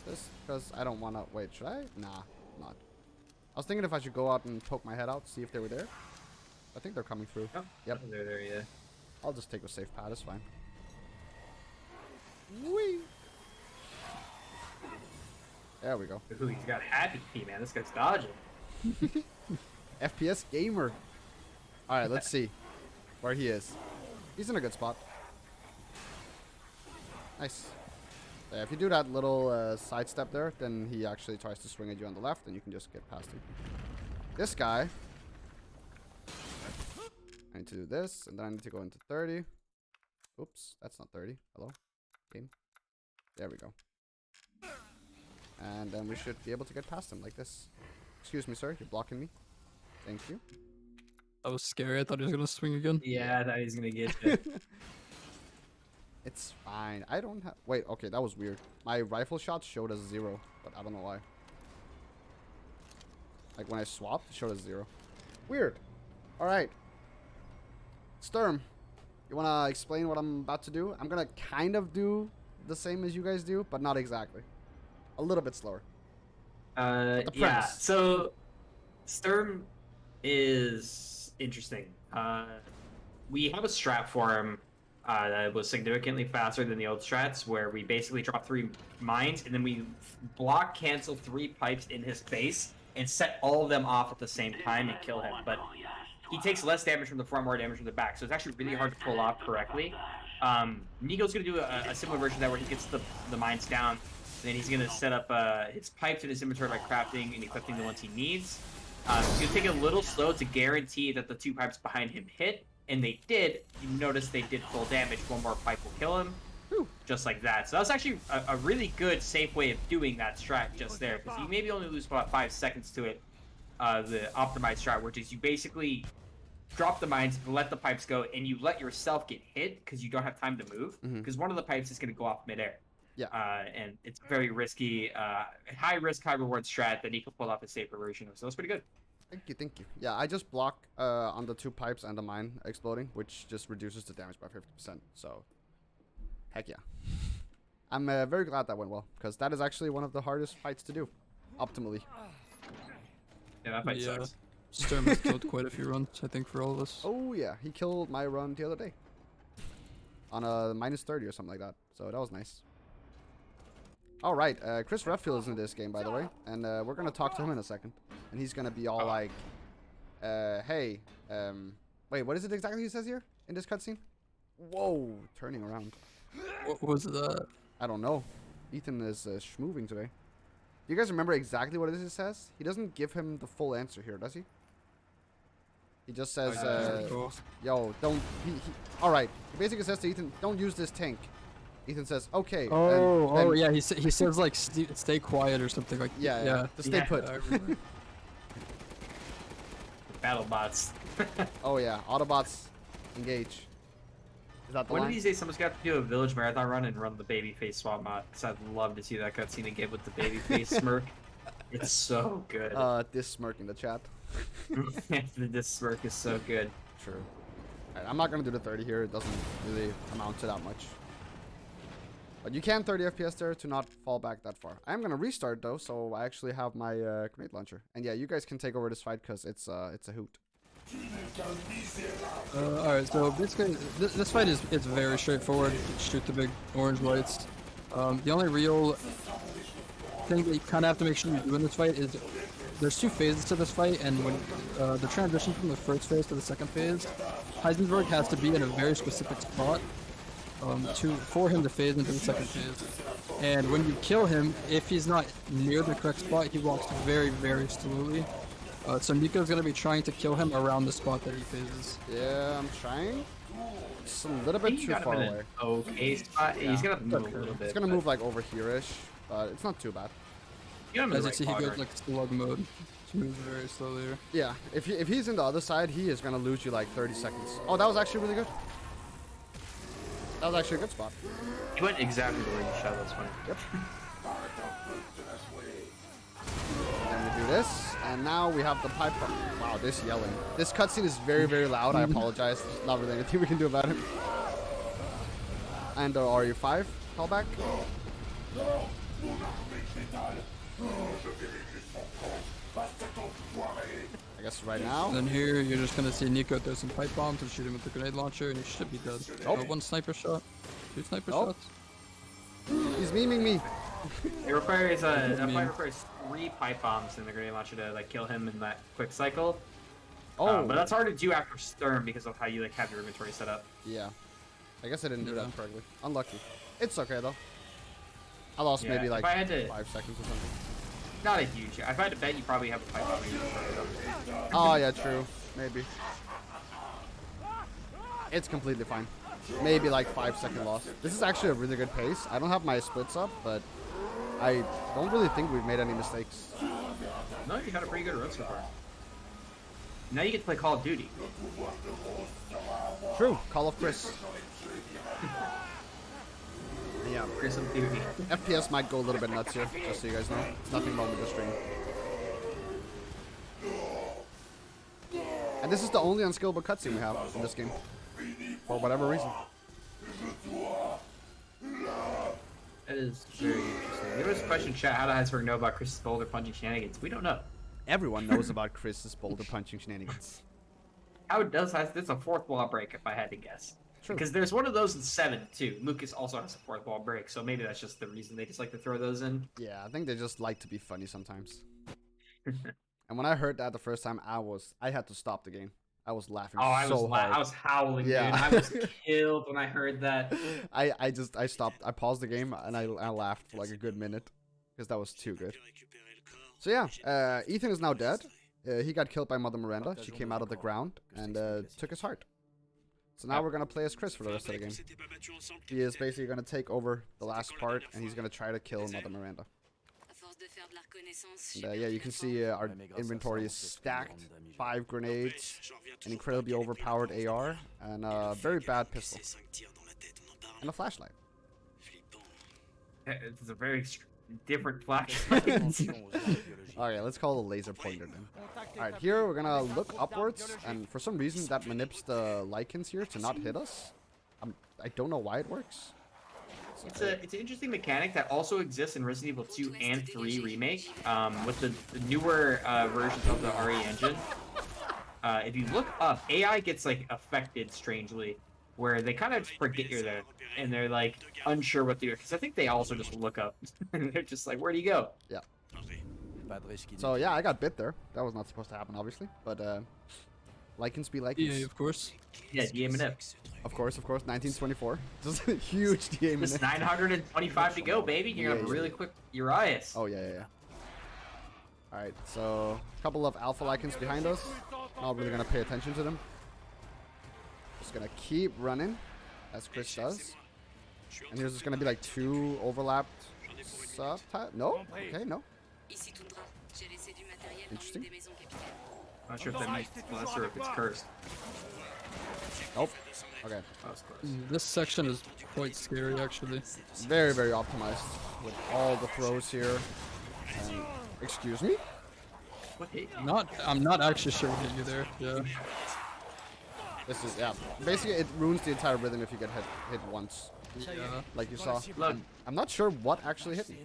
Just because I don't want to... Wait, should I? Nah, not. I was thinking if I should go out and poke my head out, see if they were there. I think they're coming through. Oh, Yep. they're there, yeah. I'll just take a safe pad, it's fine. Whee! There we go. Ooh, he's got happy feet, man. This guy's dodging. FPS gamer. Alright, let's see where he is. He's in a good spot. Nice. Yeah, if you do that little side step there, then he actually tries to swing at you on the left, and you can just get past him. This guy. I need to do this, and then I need to go into 30. Oops, that's not 30. Hello? Game. There we go. And then we should be able to get past him like this. Excuse me, sir. You're blocking me. Thank you. That was scary. I thought he was gonna swing again. Yeah, I thought he was gonna get you. It's fine. I don't have... Wait, okay, that was weird. My rifle shot showed as 0, but I don't know why. Like, when I swapped, it showed as 0. Weird. Alright. Sturm, you want to explain what I'm about to do? I'm going to kind of do the same as you guys do, but not exactly. A little bit slower. Yeah, premise. so Sturm is interesting. We have a strat for him that was significantly faster than the old strats, where we basically drop 3 mines and then we block cancel 3 pipes in his face and set all of them off at the same time and kill him. But he takes less damage from the front, more damage from the back, so it's actually really hard to pull off correctly. Nico's going to do a similar version of that where he gets the mines down, and then he's going to set up his pipes in his inventory by crafting and equipping the ones he needs. He's going to take it a little slow to guarantee that the 2 pipes behind him hit, and they did. You notice they did full damage. 1 more pipe will kill him. Whew. Just like that. So that's actually a really good, safe way of doing that strat just there, because you maybe only lose about 5 seconds to it. The optimized strat, which is you basically drop the mines, let the pipes go, and you let yourself get hit because you don't have time to move, because one of the pipes is going to go off midair. Yeah. And it's very risky, high risk, high reward strat that Nico pulled off a safer version of, so it's pretty good. Thank you, thank you. Yeah, I just block on the 2 pipes and the mine exploding, which just reduces the damage by 50%. So, heck yeah. I'm very glad that went well, because that is actually one of the hardest fights to do, optimally. Yeah, that fight sucks. Sturm has killed quite a few runs, I think, for all of us. Oh yeah, he killed my run the other day. On a -30 or something like that, so that was nice. Alright, Chris Redfield is in this game, by the way, and we're gonna talk to him in a second. And he's gonna be all like, hey, wait, what is it exactly he says here in this cutscene? Whoa, turning around. What was that? I don't know. Ethan is schmoving today. Do you guys remember exactly what it is he says? He doesn't give him the full answer here, does he? He just says, yo, don't... Alright, he basically says to Ethan, don't use this tank. Ethan says, okay. Oh, yeah, he says, like, stay quiet or something like that. Yeah. Just stay put. I remember. Battle bots. Oh, yeah. Autobots, engage. Is that the One line? of these days, someone's got to do a village marathon run and run the babyface swap mod, because I'd love to see that cutscene again with the babyface smirk. It's so good. This smirk in the chat. This smirk is so good. True. Alright, I'm not going to do the 30 here. It doesn't really amount to that much. But you can 30 FPS there to not fall back that far. I'm going to restart, though, so I actually have my grenade launcher. And yeah, you guys can take over this fight, because it's a hoot. Alright, so basically, this fight is very straightforward. Shoot the big orange lights. The only real thing that you kind of have to make sure you do in this fight is there's 2 phases to this fight, and when the transition from the first phase to the second phase, Heisenberg has to be in a very specific spot for him to phase into the second phase. And when you kill him, if he's not near the correct spot, he walks very, very slowly. So Nico's gonna be trying to kill him around the spot that he phases. Yeah, I'm trying. It's a little I think bit you too got him far in an away. okay spot. He's gonna move okay. a little bit. It's gonna but move like over here-ish, but it's not too bad. you got him in As the you right see, he goes quadrant. like slug mode. He moves very slowly here. Yeah, if he's in the other side, he is gonna lose you like 30 seconds. Oh, that was actually really good. That was actually a good spot. He went exactly where you shot. That's funny. Yep. And we do this, and now we have the pipe bomb. Wow, this yelling. This cutscene is very, very loud. I apologize. There's not really anything we can do about it. And the RU5 callback. I guess right now. And then here, you're just gonna see Nico throw some pipe bombs and shoot him with the grenade launcher, and he should be dead. Nope. One sniper shot. 2 sniper Nope. shots. He's memeing me. It requires that mean? fight requires 3 pipe bombs in the grenade launcher to like kill him in that quick cycle. Oh, But that's hard to do after Sturm because of how you like have your inventory set up. yeah. I guess I didn't do Yeah. that correctly. Unlucky. It's okay though. I lost Yeah, maybe if like I had to- 5 seconds or something. Not a huge. If I had to bet, you probably have a pipe bomb in your inventory. Oh yeah, true. Maybe. It's completely fine. Maybe like 5-second loss. This is actually a really good pace. I don't have my splits up, but I don't really think we've made any mistakes. No, you had a pretty good run so far. Now you get to play Call of Duty. True. Call of Chris. Yeah. Chris of Duty. FPS might go a little bit nuts here, just so you guys know. It's nothing wrong with the stream. And this is the only unskillable cutscene we have in this game. For whatever reason. That is very interesting. There was a question in chat, how does Iceberg know about Chris's boulder punching shenanigans? We don't know. Everyone knows about Chris's boulder punching shenanigans. How does that's a 4th wall break if I had to guess. True. Because there's one of those in 7 too. Lucas also has a 4th wall break, so maybe that's just the reason they just like to throw those in. Yeah, I think they just like to be funny sometimes. And when I heard that the first time, I had to stop the game. I was laughing Oh, I so hard. was howling, Yeah. dude. I was killed when I heard that. I stopped. I paused the game and I laughed for like a good minute because that was too good. So yeah, Ethan is now dead. He got killed by Mother Miranda. She came out of the ground and took his heart. So now we're gonna play as Chris for the rest of the game. He is basically gonna take over the last part and he's gonna try to kill Mother Miranda. And yeah, you can see our inventory is stacked. 5 grenades, an incredibly overpowered AR, and a very bad pistol. And a flashlight. It's a very different flashlight. Okay, let's call it a laser pointer then. Alright, here we're gonna look upwards, and for some reason that manips the lichens here to not hit us. I don't know why it works. It's an interesting mechanic that also exists in Resident Evil 2 and 3 Remake, with the newer versions of the RE engine. If you look up, AI gets like affected strangely, where they kind of just forget you're there, and they're like unsure what to do. Because I think they also just look up, and they're just like, "Where do you go?" Yeah. So yeah, I got bit there. That was not supposed to happen, obviously. But lichens be lichens. Yeah, of course. Yeah, DM Of course, 1924. Just a huge DM. Just 925 to go, baby. You're gonna have a really quick Urias. Oh yeah. Alright, so a couple of alpha lichens behind us. Not really gonna pay attention to them. Just gonna keep running, as Chris does. And here's just gonna be like 2 overlapped subtype. No? Okay, no. Interesting. Not sure if that makes less or if it's cursed. Nope. Okay. That was close. This section is quite scary, actually. Very, very optimized with all the throws here. And, excuse me? What hit you? I'm not actually sure what hit you there. Yeah. This is, yeah. Basically, it ruins the entire rhythm if you get hit once. Yeah. Like you saw. Look. I'm not sure what actually hit me.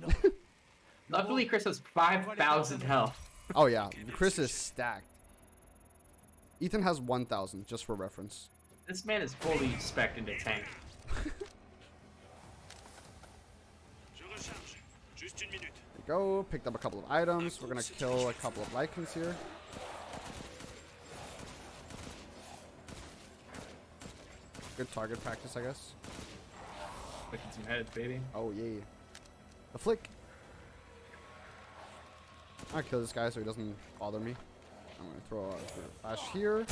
Luckily, Chris has 5,000 health. Oh yeah, Chris is stacked. Ethan has 1,000, just for reference. This man is fully spec'd into tank. There we go, picked up a couple of items. We're gonna kill a couple of lichens here. Good target practice, I guess. Looking some heads, baby. Oh yeah. The flick. I'll kill this guy so he doesn't bother me. I'm gonna throw a flash here, and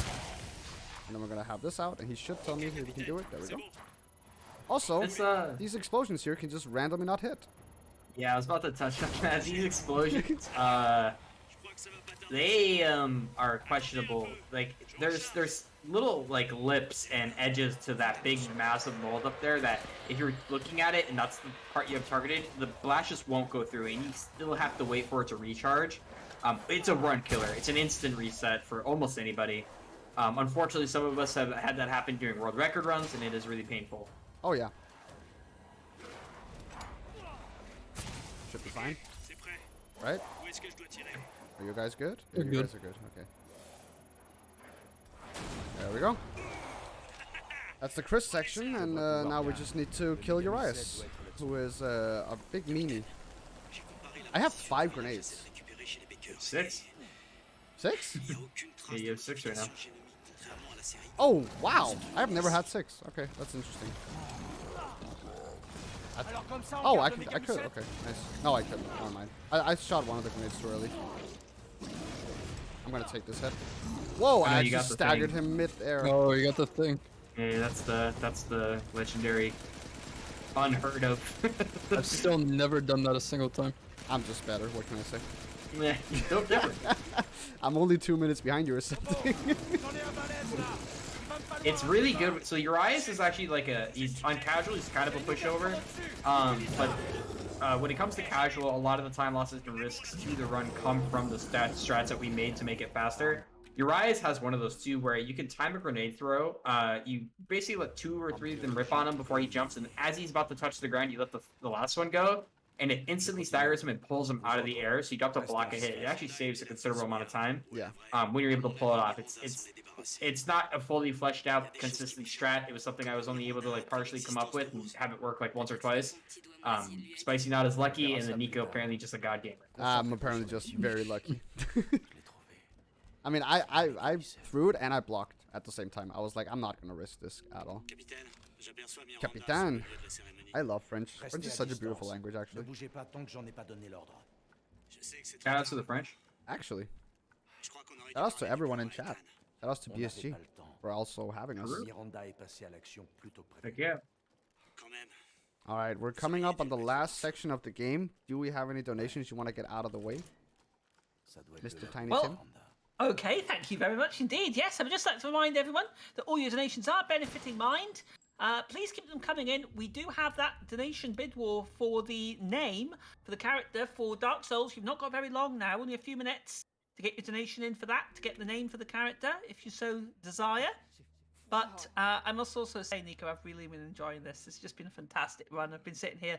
then we're gonna have this out, and he should tell me if he can do it. There we go. Also, It's, these explosions here can just randomly not hit. Yeah, I was about to touch on that. These explosions, they are questionable. Like, there's little like lips and edges to that big massive mold up there that if you're looking at it and that's the part you have targeted, the blast just won't go through, and you still have to wait for it to recharge. It's a run killer. It's an instant reset for almost anybody. Unfortunately, some of us have had that happen during world record runs, and it is really painful. Oh yeah. Should be fine. Right? Are you guys good? We're You good. guys are good. Okay. There we go. That's the Chris section, and now we just need to kill Urias, who is a big meanie. I have 5 grenades. 6? 6? Yeah, you have 6 right now. Oh, wow. I have never had 6. Okay, that's interesting. Oh, I could. Okay, nice. No, I couldn't. Never mind. I shot one of the grenades too early. I'm gonna take this hit. Whoa! I you got just the staggered thing. him mid-air. Oh, you got the thing. Yeah, that's the legendary, unheard of. I've still never done that a single time. I'm just better. What can I say? Yeah, no different. I'm only 2 minutes behind you or something. It's really good. So Urias is actually like he's on casual, he's kind of a pushover. But when it comes to casual, a lot of the time losses and risks to the run come from the strats that we made to make it faster. Urias has one of those too, where you can time a grenade throw. You basically let 2 or 3 of them rip on him before he jumps, and as he's about to touch the ground, you let the last one go, and it instantly staggers him and pulls him out of the air, so you don't have to block a hit. It actually saves a considerable amount of time. Yeah. When you're able to pull it off. It's not a fully fleshed out, consistent strat. It was something I was only able to like partially come up with and have it work like once or twice. Spicy not as lucky, and then Nico apparently just a god gamer. I'm apparently just very lucky. I mean, I threw it and I blocked at the same time. I was like, I'm not gonna risk this at all. Capitaine. I love French. French is such a beautiful language, actually. Shout out to the French. Actually. Shout outs to everyone in chat. Shout outs to BSG for also having us. Heck yeah. Alright, we're coming up on the last section of the game. Do we have any donations you want to get out of the way? Mr. Tiny Well, Tim? Okay, thank you very much indeed. Yes, I would just like to remind everyone that all your donations are benefiting Mind. Please keep them coming in. We do have that donation bid war for the name for the character for Dark Souls. You've not got very long now, only a few minutes to get your donation in for that, to get the name for the character, if you so desire. But I must also say, Nico, I've really been enjoying this. It's just been a fantastic run. I've been sitting here.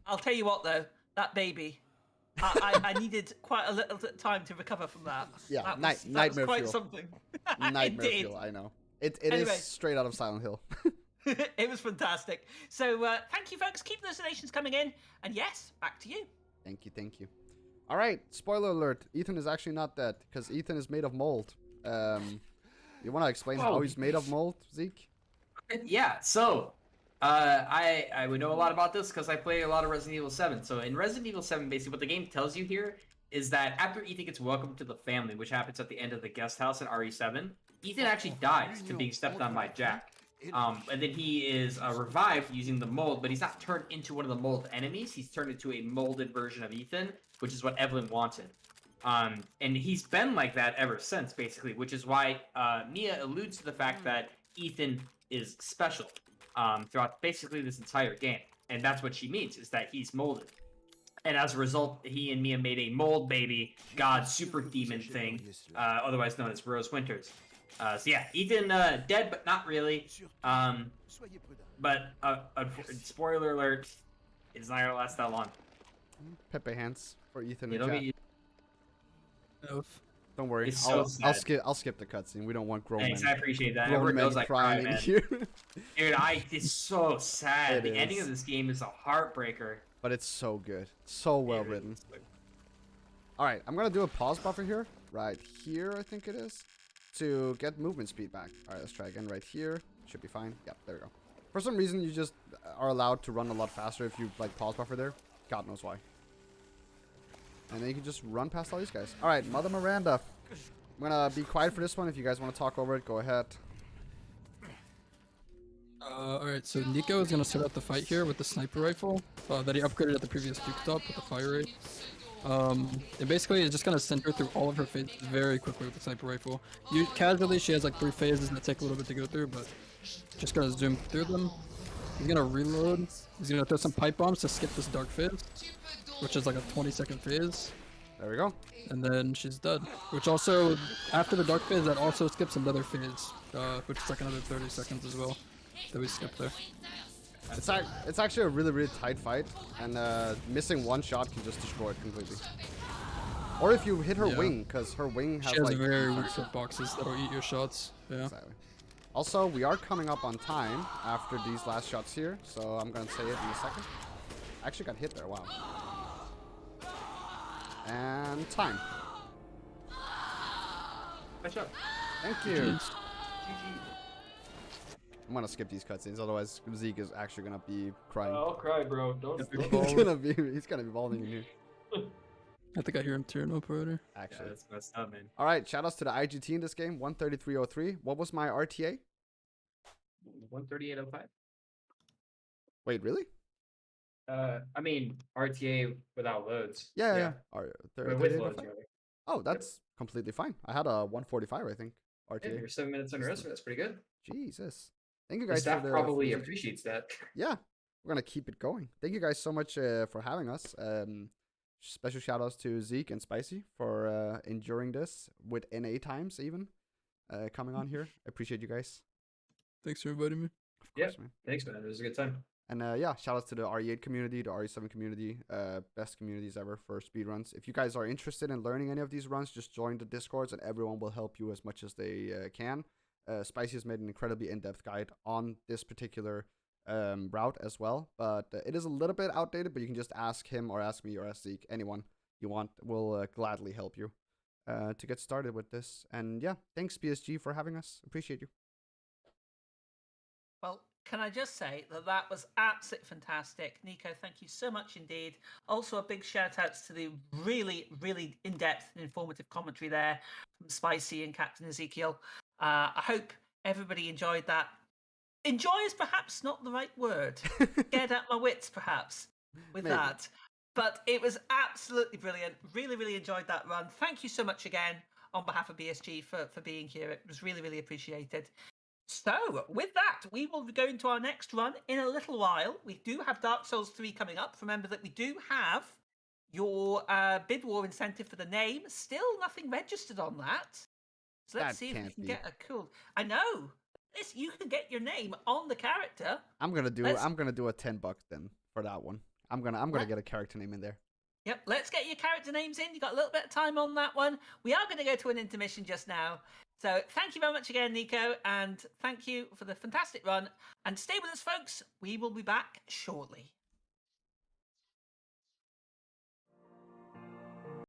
I'll tell you what, though, that baby... I needed quite a little time to recover from that. Yeah, that was nightmare quite fuel. something. Nightmare Indeed. fuel, I know. It is Anyway. straight out of Silent Hill. It was fantastic. So thank you, folks. Keep those donations coming in. And yes, back to you. Thank you, thank you. All right, spoiler alert. Ethan is actually not dead, because Ethan is made of mold. You want to explain how he's made of mold, Zeke? Yeah, so I would know a lot about this because I play a lot of Resident Evil 7. So in Resident Evil 7, basically what the game tells you here is that after Ethan gets welcomed to the family, which happens at the end of the guest house in RE7, Ethan actually dies to being stepped on by Jack. And then he is revived using the mold, but he's not turned into one of the mold enemies. He's turned into a molded version of Ethan, which is what Evelyn wanted. And he's been like that ever since, basically, which is why Mia alludes to the fact that Ethan is special throughout basically this entire game. And that's what she means, is that he's molded. And as a result, he and Mia made a mold baby, god super demon thing, otherwise known as Rose Winters. So yeah, Ethan dead, but not really. But spoiler alert, it's not gonna last that long. Pepe hands for Ethan You and don't chat. get Don't worry, It's so sad. I'll skip the cutscene. We don't want grown Thanks, men. I appreciate that. Grown Everyone men knows I cry, crying man. here. Dude, it's so sad. It The ending is. of this game is a heartbreaker. But it's so good, so well written. All right, I'm gonna do a pause buffer here, right here, I think it is, to get movement speed back. All right, let's try again right here. Should be fine. Yep, there we go. For some reason, you just are allowed to run a lot faster if you like pause buffer there. God knows why. And then you can just run past all these guys. All right, Mother Miranda. I'm gonna be quiet for this one. If you guys want to talk over it, go ahead. Alright, so Nico is gonna start out the fight here with the sniper rifle that he upgraded at the previous Duke top with the fire rate. And basically it's just gonna center through all of her phases very quickly with the sniper rifle. Casually, she has like 3 phases that take a little bit to go through, but just gonna zoom through them. He's gonna reload. He's gonna throw some pipe bombs to skip this dark phase, which is like a 20-second phase. There we go. And then she's dead. Which also, after the dark phase, that also skips another phase, which is like another 30 seconds as well that we skip there. It's actually a really, really tight fight, and missing one shot can just destroy it completely. Or if you hit her wing, because her wing has She has like very weak boxes that'll eat your shots. Yeah. Exactly. Also, we are coming up on time after these last shots here, so I'm gonna say it in a second. Actually got hit there, wow. And time. Nice shot. Thank you. I'm gonna skip these cutscenes, otherwise Zeke is actually gonna be crying. I'll cry, bro. Don't. He's gonna be bawling in here. I think I hear him tearing up already. Actually. Yeah, that's messed up, man. All right, shout outs to the IGT in this game, 133.03. What was my RTA? 138.05. Wait, really? I mean RTA without loads. Yeah. With loads, rather. Oh, that's completely fine. I had a 145, I think. Yeah, RTA. you're 7 minutes under estimate. That's pretty good. Jesus. Thank you The guys. staff for the, probably for the- appreciates that. Yeah, we're gonna keep it going. Thank you guys so much for having us. Special shout outs to Zeke and Spicy for enduring this with NA times even coming on here. I appreciate you guys. Thanks for inviting me. Of Yeah. course, man. Thanks, man. It was a good time. And yeah, shout outs to the RE8 community, the RE7 community, best communities ever for speedruns. If you guys are interested in learning any of these runs, just join the Discords and everyone will help you as much as they can. Spicy has made an incredibly in-depth guide on this particular route as well, but it is a little bit outdated, but you can just ask him or ask me or ask Zeke, anyone you want will gladly help you to get started with this. And yeah, thanks BSG for having us. Appreciate you. Well, can I just say that that was absolutely fantastic. Nico, thank you so much indeed. Also, a big shout outs to the really, really in-depth and informative commentary there from Spicy and Captain Ezekiel. I hope everybody enjoyed that. Enjoy is perhaps not the right word. Get at my wits, perhaps, with Maybe. that. But it was absolutely brilliant. Really, really enjoyed that run. Thank you so much again on behalf of BSG for being here. It was really, really appreciated. So, with that, we will be going to our next run in a little while. We do have Dark Souls 3 coming up. Remember that we do have your bid war incentive for the name. Still nothing registered on that. So let's That see if we can't can be. get a cool... I know! You can get your name on the character. I'm gonna do Let's- a $10 then for that one. I'm gonna get a character name in there. Yep, let's get your character names in. You've got a little bit of time on that one. We are going to go to an intermission just now. So thank you very much again, Nico, and thank you for the fantastic run. And stay with us, folks. We will be back shortly.